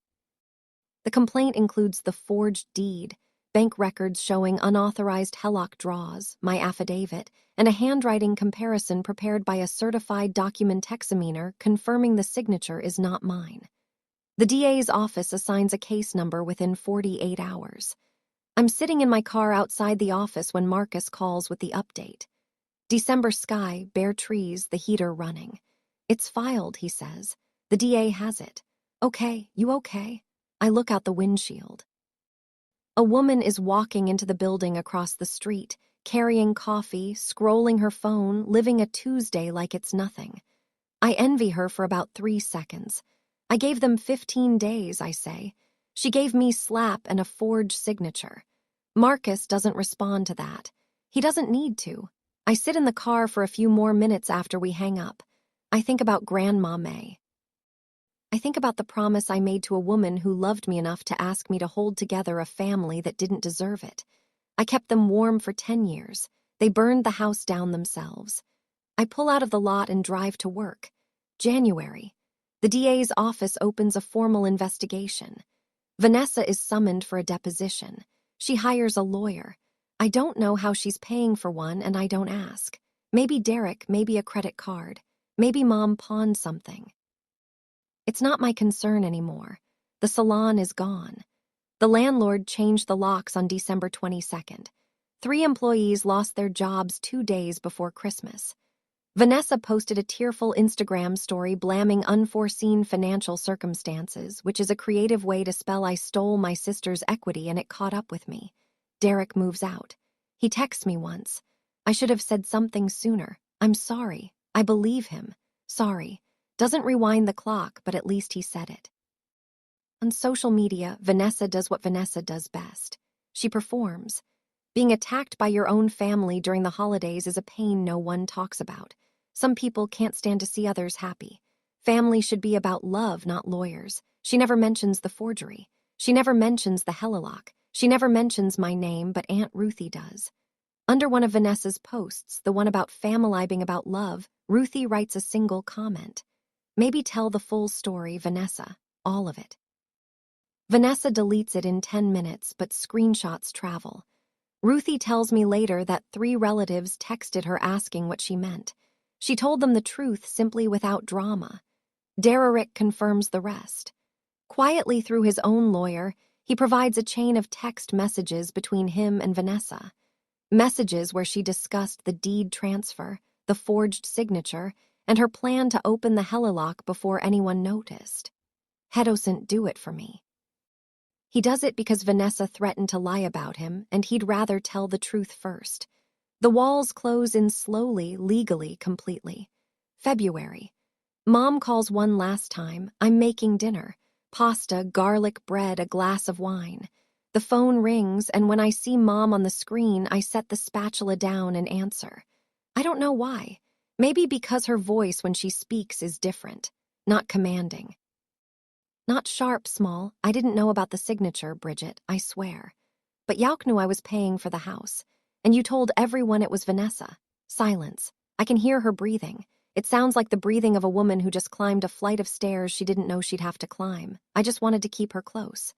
Speaker 1: The complaint includes the forged deed, bank records showing unauthorized HELOC draws, my affidavit, and a handwriting comparison prepared by a certified document examiner confirming the signature is not mine. The DA's office assigns a case number within 48 hours. I'm sitting in my car outside the office when Marcus calls with the update. December sky, bare trees, the heater running. "It's filed," he says. "The DA has it." "Okay, you okay?" I look out the windshield. A woman is walking into the building across the street, carrying coffee, scrolling her phone, living a Tuesday like it's nothing. I envy her for about 3 seconds. I gave them 15 days, I say. She gave me slap and a forged signature. Marcus doesn't respond to that. He doesn't need to. I sit in the car for a few more minutes after we hang up. I think about Grandma May. I think about the promise I made to a woman who loved me enough to ask me to hold together a family that didn't deserve it. I kept them warm for 10 years. They burned the house down themselves. I pull out of the lot and drive to work. January. The DA's office opens a formal investigation. Vanessa is summoned for a deposition. She hires a lawyer. I don't know how she's paying for one, and I don't ask. Maybe Derek, maybe a credit card. Maybe Mom pawned something. It's not my concern anymore. The salon is gone. The landlord changed the locks on December 22nd. 3 employees lost their jobs 2 days before Christmas. Vanessa posted a tearful Instagram story blaming unforeseen financial circumstances, which is a creative way to spell I stole my sister's equity and it caught up with me. Derek moves out. He texts me once. I should have said something sooner. I'm sorry. I believe him. Sorry. Doesn't rewind the clock, but at least he said it. On social media, Vanessa does what Vanessa does best. She performs. Being attacked by your own family during the holidays is a pain no one talks about. Some people can't stand to see others happy. Family should be about love, not lawyers. She never mentions the forgery. She never mentions the helilock. She never mentions my name, but Aunt Ruthie does. Under one of Vanessa's posts, the one about familibing about love, Ruthie writes a single comment. Maybe tell the full story, Vanessa. All of it. Vanessa deletes it in 10 minutes, but screenshots travel. Ruthie tells me later that 3 relatives texted her asking what she meant. She told them the truth simply without drama. Derek confirms the rest. Quietly through his own lawyer, he provides a chain of text messages between him and Vanessa. Messages where she discussed the deed transfer, the forged signature, and her plan to open the helilock before anyone noticed. He doesn't do it for me. He does it because Vanessa threatened to lie about him, and he'd rather tell the truth first. The walls close in slowly, legally, completely. February. Mom calls one last time. I'm making dinner. Pasta, garlic bread, a glass of wine. The phone rings, and when I see Mom on the screen, I set the spatula down and answer. I don't know why. Maybe because her voice when she speaks is different, not commanding. Not sharp, small. I didn't know about the signature, Bridget, I swear. But Yauk knew I was paying for the house. And you told everyone it was Vanessa. Silence. I can hear her breathing. It sounds like the breathing of a woman who just climbed a flight of stairs she didn't know she'd have to climb. I just wanted to keep her close.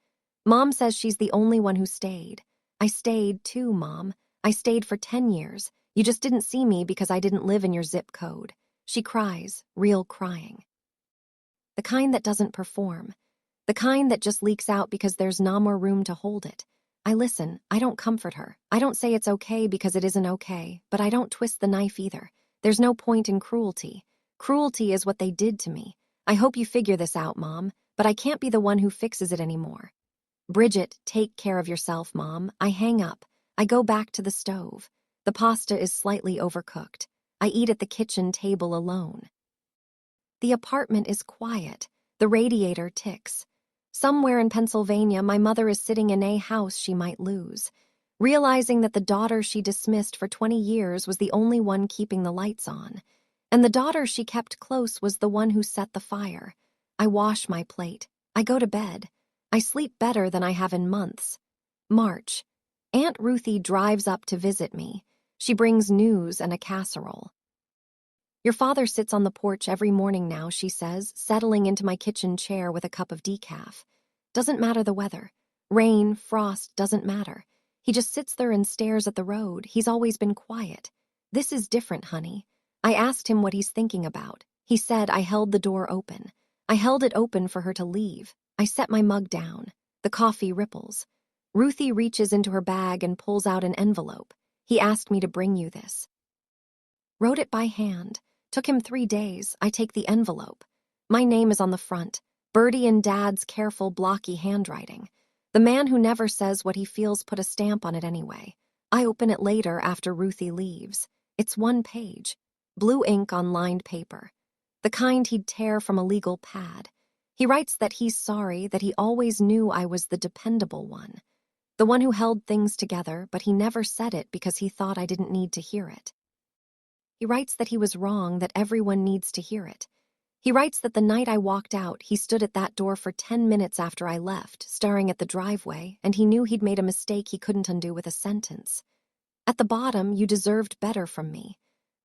Speaker 1: Mom says she's the only one who stayed. I stayed too, Mom. I stayed for 10 years. You just didn't see me because I didn't live in your zip code. She cries, real crying. The kind that doesn't perform. The kind that just leaks out because there's no more room to hold it. I listen. I don't comfort her. I don't say it's okay because it isn't okay, but I don't twist the knife either. There's no point in cruelty. Cruelty is what they did to me. I hope you figure this out, Mom, but I can't be the one who fixes it anymore. Bridget, take care of yourself, Mom. I hang up. I go back to the stove. The pasta is slightly overcooked. I eat at the kitchen table alone. The apartment is quiet. The radiator ticks. Somewhere in Pennsylvania, my mother is sitting in a house she might lose, realizing that the daughter she dismissed for 20 years was the only one keeping the lights on. And the daughter she kept close was the one who set the fire. I wash my plate. I go to bed. I sleep better than I have in months. March. Aunt Ruthie drives up to visit me. She brings news and a casserole. Your father sits on the porch every morning now, she says, settling into my kitchen chair with a cup of decaf. Doesn't matter the weather. Rain, frost, doesn't matter. He just sits there and stares at the road. He's always been quiet. This is different, honey. I asked him what he's thinking about. He said I held the door open. I held it open for her to leave. I set my mug down. The coffee ripples. Ruthie reaches into her bag and pulls out an envelope. He asked me to bring you this. Wrote it by hand. Took him 3 days. I take the envelope. My name is on the front. Bertie and Dad's careful, blocky handwriting. The man who never says what he feels put a stamp on it anyway. I open it later after Ruthie leaves. It's 1 page. Blue ink on lined paper. The kind he'd tear from a legal pad. He writes that he's sorry, that he always knew I was the dependable one. The one who held things together, but he never said it because he thought I didn't need to hear it. He writes that he was wrong, that everyone needs to hear it. He writes that the night I walked out, he stood at that door for 10 minutes after I left, staring at the driveway, and he knew he'd made a mistake he couldn't undo with a sentence. At the bottom, you deserved better from me.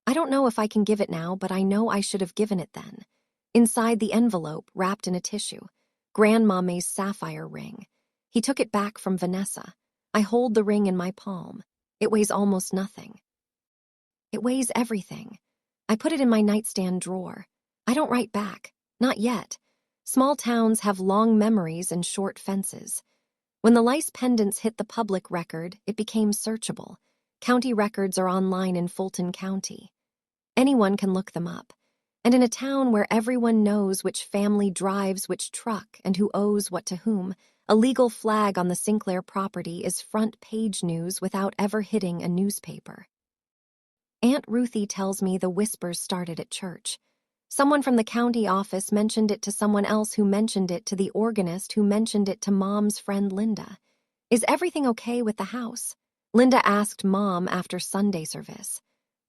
Speaker 1: I don't know if I can give it now, but I know I should have given it then. Inside the envelope, wrapped in a tissue, Grandma May's sapphire ring. He took it back from Vanessa. I hold the ring in my palm. It weighs almost nothing. It weighs everything. I put it in my nightstand drawer. I don't write back. Not yet. Small towns have long memories and short fences. When the lice pendants hit the public record, it became searchable. County records are online in Fulton County. Anyone can look them up. And in a town where everyone knows which family drives which truck and who owes what to whom, a legal flag on the Sinclair property is front-page news without ever hitting a newspaper. Aunt Ruthie tells me the whispers started at church. Someone from the county office mentioned it to someone else who mentioned it to the organist who mentioned it to Mom's friend Linda. Is everything okay with the house? Linda asked Mom after Sunday service.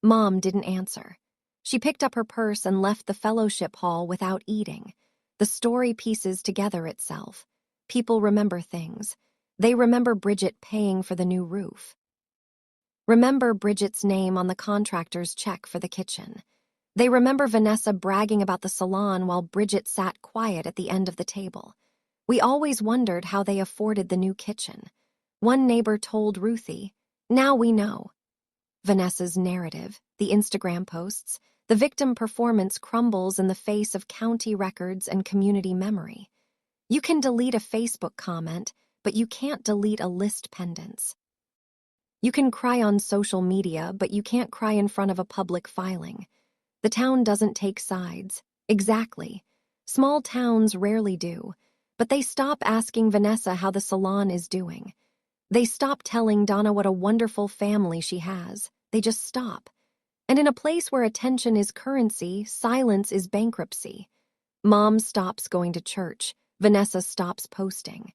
Speaker 1: Mom didn't answer. She picked up her purse and left the fellowship hall without eating. The story pieces together itself. People remember things. They remember Bridget paying for the new roof. Remember Bridget's name on the contractor's check for the kitchen. They remember Vanessa bragging about the salon while Bridget sat quiet at the end of the table. We always wondered how they afforded the new kitchen. One neighbor told Ruthie, "Now we know." Vanessa's narrative, the Instagram posts, the victim performance crumbles in the face of county records and community memory. You can delete a Facebook comment, but you can't delete a list pendants. You can cry on social media, but you can't cry in front of a public filing. The town doesn't take sides. Exactly. Small towns rarely do. But they stop asking Vanessa how the salon is doing. They stop telling Donna what a wonderful family she has. They just stop. And in a place where attention is currency, silence is bankruptcy. Mom stops going to church. Vanessa stops posting.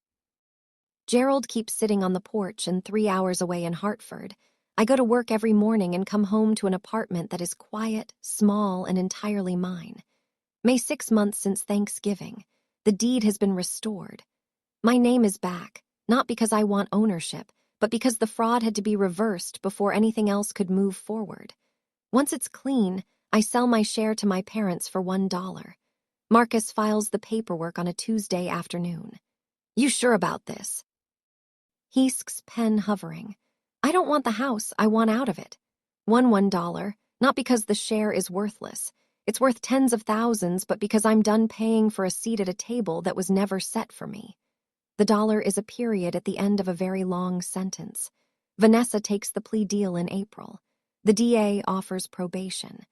Speaker 1: Gerald keeps sitting on the porch and 3 hours away in Hartford. I go to work every morning and come home to an apartment that is quiet, small, and entirely mine. May 6 months since Thanksgiving. The deed has been restored. My name is back, not because I want ownership, but because the fraud had to be reversed before anything else could move forward. Once it's clean, I sell my share to my parents for $1. Marcus files the paperwork on a Tuesday afternoon. You sure about this? Heesk's pen hovering. I don't want the house, I want out of it. $1, not because the share is worthless. It's worth tens of thousands, but because I'm done paying for a seat at a table that was never set for me. The dollar is a period at the end of a very long sentence. Vanessa takes the plea deal in April. The DA offers probation.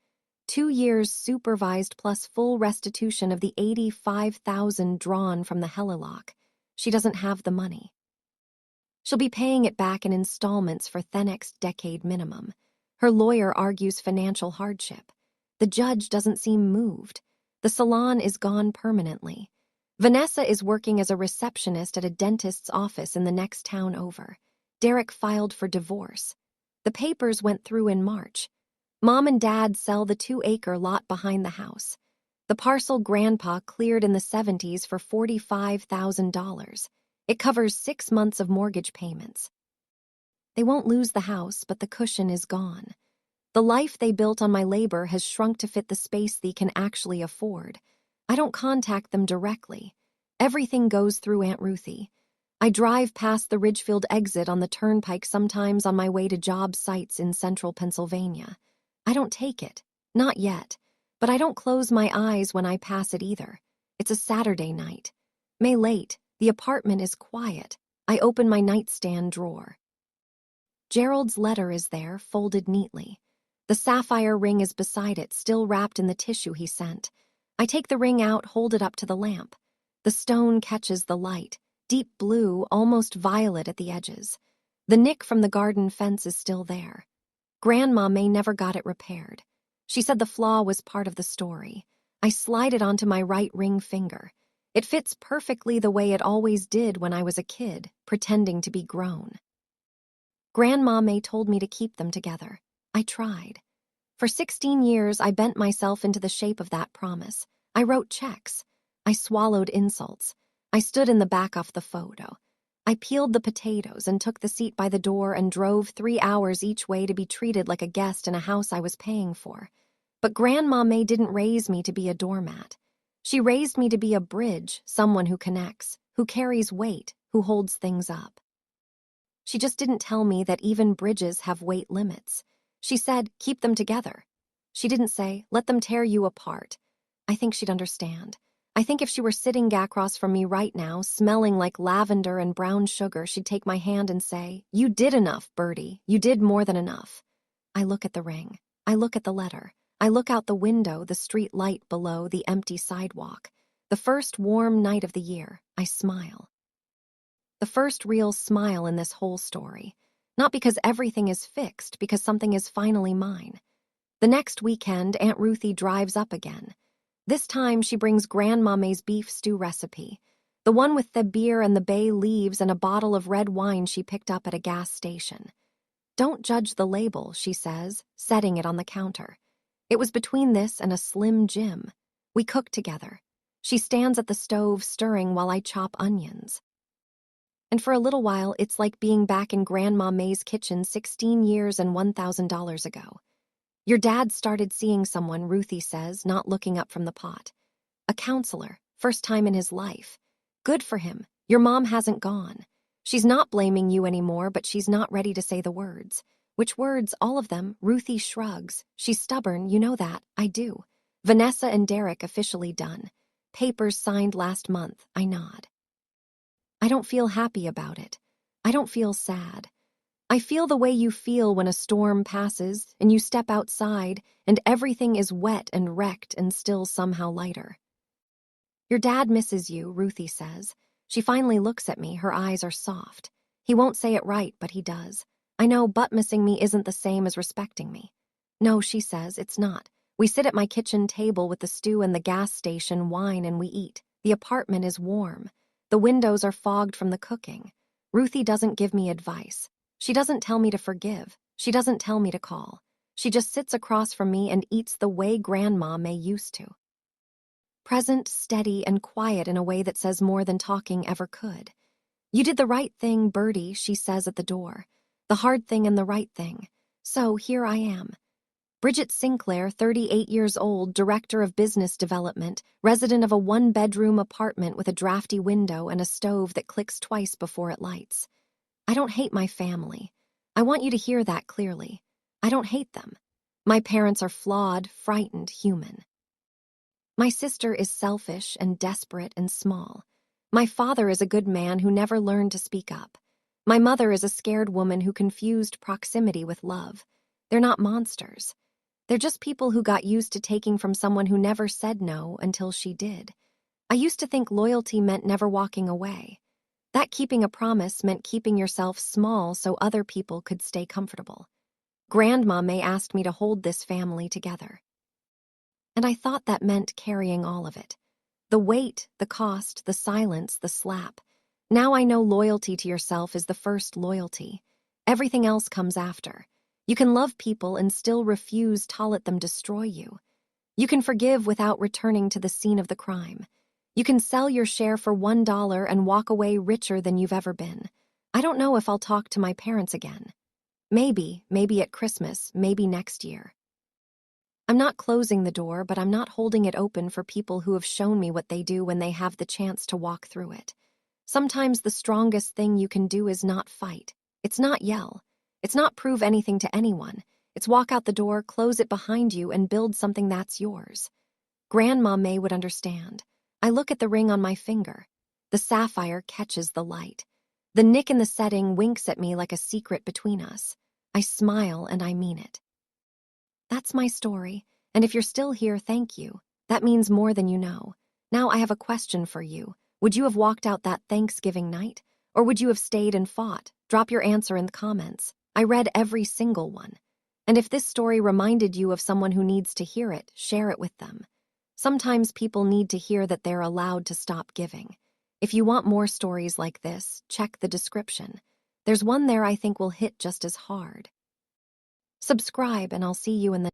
Speaker 1: 2 years supervised plus full restitution of the $85,000 drawn from the Helilock. She doesn't have the money. She'll be paying it back in installments for the next decade minimum. Her lawyer argues financial hardship. The judge doesn't seem moved. The salon is gone permanently. Vanessa is working as a receptionist at a dentist's office in the next town over. Derek filed for divorce. The papers went through in March. Mom and Dad sell the 2-acre lot behind the house. The parcel Grandpa cleared in the 70s for $45,000. It covers 6 months of mortgage payments. They won't lose the house, but the cushion is gone. The life they built on my labor has shrunk to fit the space they can actually afford. I don't contact them directly. Everything goes through Aunt Ruthie. I drive past the Ridgefield exit on the turnpike sometimes on my way to job sites in central Pennsylvania. I don't take it. Not yet. But I don't close my eyes when I pass it either. It's a Saturday night. May late. The apartment is quiet. I open my nightstand drawer. Gerald's letter is there, folded neatly. The sapphire ring is beside it, still wrapped in the tissue he sent. I take the ring out, hold it up to the lamp. The stone catches the light, deep blue, almost violet at the edges. The nick from the garden fence is still there. Grandma May never got it repaired. She said the flaw was part of the story. I slide it onto my right ring finger. It fits perfectly the way it always did when I was a kid, pretending to be grown. Grandma May told me to keep them together. I tried. For 16 years, I bent myself into the shape of that promise. I wrote checks. I swallowed insults. I stood in the back of the photo. I peeled the potatoes and took the seat by the door and drove 3 hours each way to be treated like a guest in a house I was paying for. But Grandma May didn't raise me to be a doormat. She raised me to be a bridge, someone who connects, who carries weight, who holds things up. She just didn't tell me that even bridges have weight limits. She said, keep them together. She didn't say, let them tear you apart. I think she'd understand. I think if she were sitting across from me right now, smelling like lavender and brown sugar, she'd take my hand and say, you did enough, Bertie. You did more than enough. I look at the ring. I look at the letter. I look out the window, the street light below, the empty sidewalk. The first warm night of the year, I smile. The first real smile in this whole story. Not because everything is fixed, because something is finally mine. The next weekend, Aunt Ruthie drives up again. This time, she brings Grandma May's beef stew recipe, the one with the beer and the bay leaves and a bottle of red wine she picked up at a gas station. Don't judge the label, she says, setting it on the counter. It was between this and a Slim Jim. We cook together. She stands at the stove stirring while I chop onions. And for a little while, it's like being back in Grandma May's kitchen 16 years and $1,000 ago. Your dad started seeing someone, Ruthie says, not looking up from the pot. A counselor, first time in his life. Good for him. Your mom hasn't gone. She's not blaming you anymore, but she's not ready to say the words. Which words? All of them. Ruthie shrugs. She's stubborn, you know that. I do. Vanessa and Derek officially done. Papers signed last month. I nod. I don't feel happy about it. I don't feel sad. I feel the way you feel when a storm passes and you step outside and everything is wet and wrecked and still somehow lighter. Your dad misses you, Ruthie says. She finally looks at me, her eyes are soft. He won't say it right, but he does. I know butt missing me isn't the same as respecting me. No, she says, it's not. We sit at my kitchen table with the stew and the gas station wine and we eat. The apartment is warm. The windows are fogged from the cooking. Ruthie doesn't give me advice. She doesn't tell me to forgive. She doesn't tell me to call. She just sits across from me and eats the way Grandma May used to. Present, steady, and quiet in a way that says more than talking ever could. You did the right thing, Bertie, she says at the door. The hard thing and the right thing. So here I am. Bridget Sinclair, 38 years old, director of business development, resident of a 1-bedroom apartment with a drafty window and a stove that clicks twice before it lights. I don't hate my family. I want you to hear that clearly. I don't hate them. My parents are flawed, frightened, human. My sister is selfish and desperate and small. My father is a good man who never learned to speak up. My mother is a scared woman who confused proximity with love. They're not monsters. They're just people who got used to taking from someone who never said no until she did. I used to think loyalty meant never walking away. That keeping a promise meant keeping yourself small so other people could stay comfortable. Grandma May asked me to hold this family together. And I thought that meant carrying all of it. The weight, the cost, the silence, the slap. Now I know loyalty to yourself is the first loyalty. Everything else comes after. You can love people and still refuse to let them destroy you. You can forgive without returning to the scene of the crime. You can sell your share for $1 and walk away richer than you've ever been. I don't know if I'll talk to my parents again. Maybe at Christmas, maybe next year. I'm not closing the door, but I'm not holding it open for people who have shown me what they do when they have the chance to walk through it. Sometimes the strongest thing you can do is not fight. It's not yell. It's not prove anything to anyone. It's walk out the door, close it behind you, and build something that's yours. Grandma May would understand. I look at the ring on my finger. The sapphire catches the light. The nick in the setting winks at me like a secret between us. I smile and I mean it. That's my story, and if you're still here, thank you. That means more than you know. Now I have a question for you. Would you have walked out that Thanksgiving night? Or would you have stayed and fought? Drop your answer in the comments. I read every single one. And if this story reminded you of someone who needs to hear it, share it with them. Sometimes people need to hear that they're allowed to stop giving. If you want more stories like this, check the description. There's one there I think will hit just as hard. Subscribe, and I'll see you in the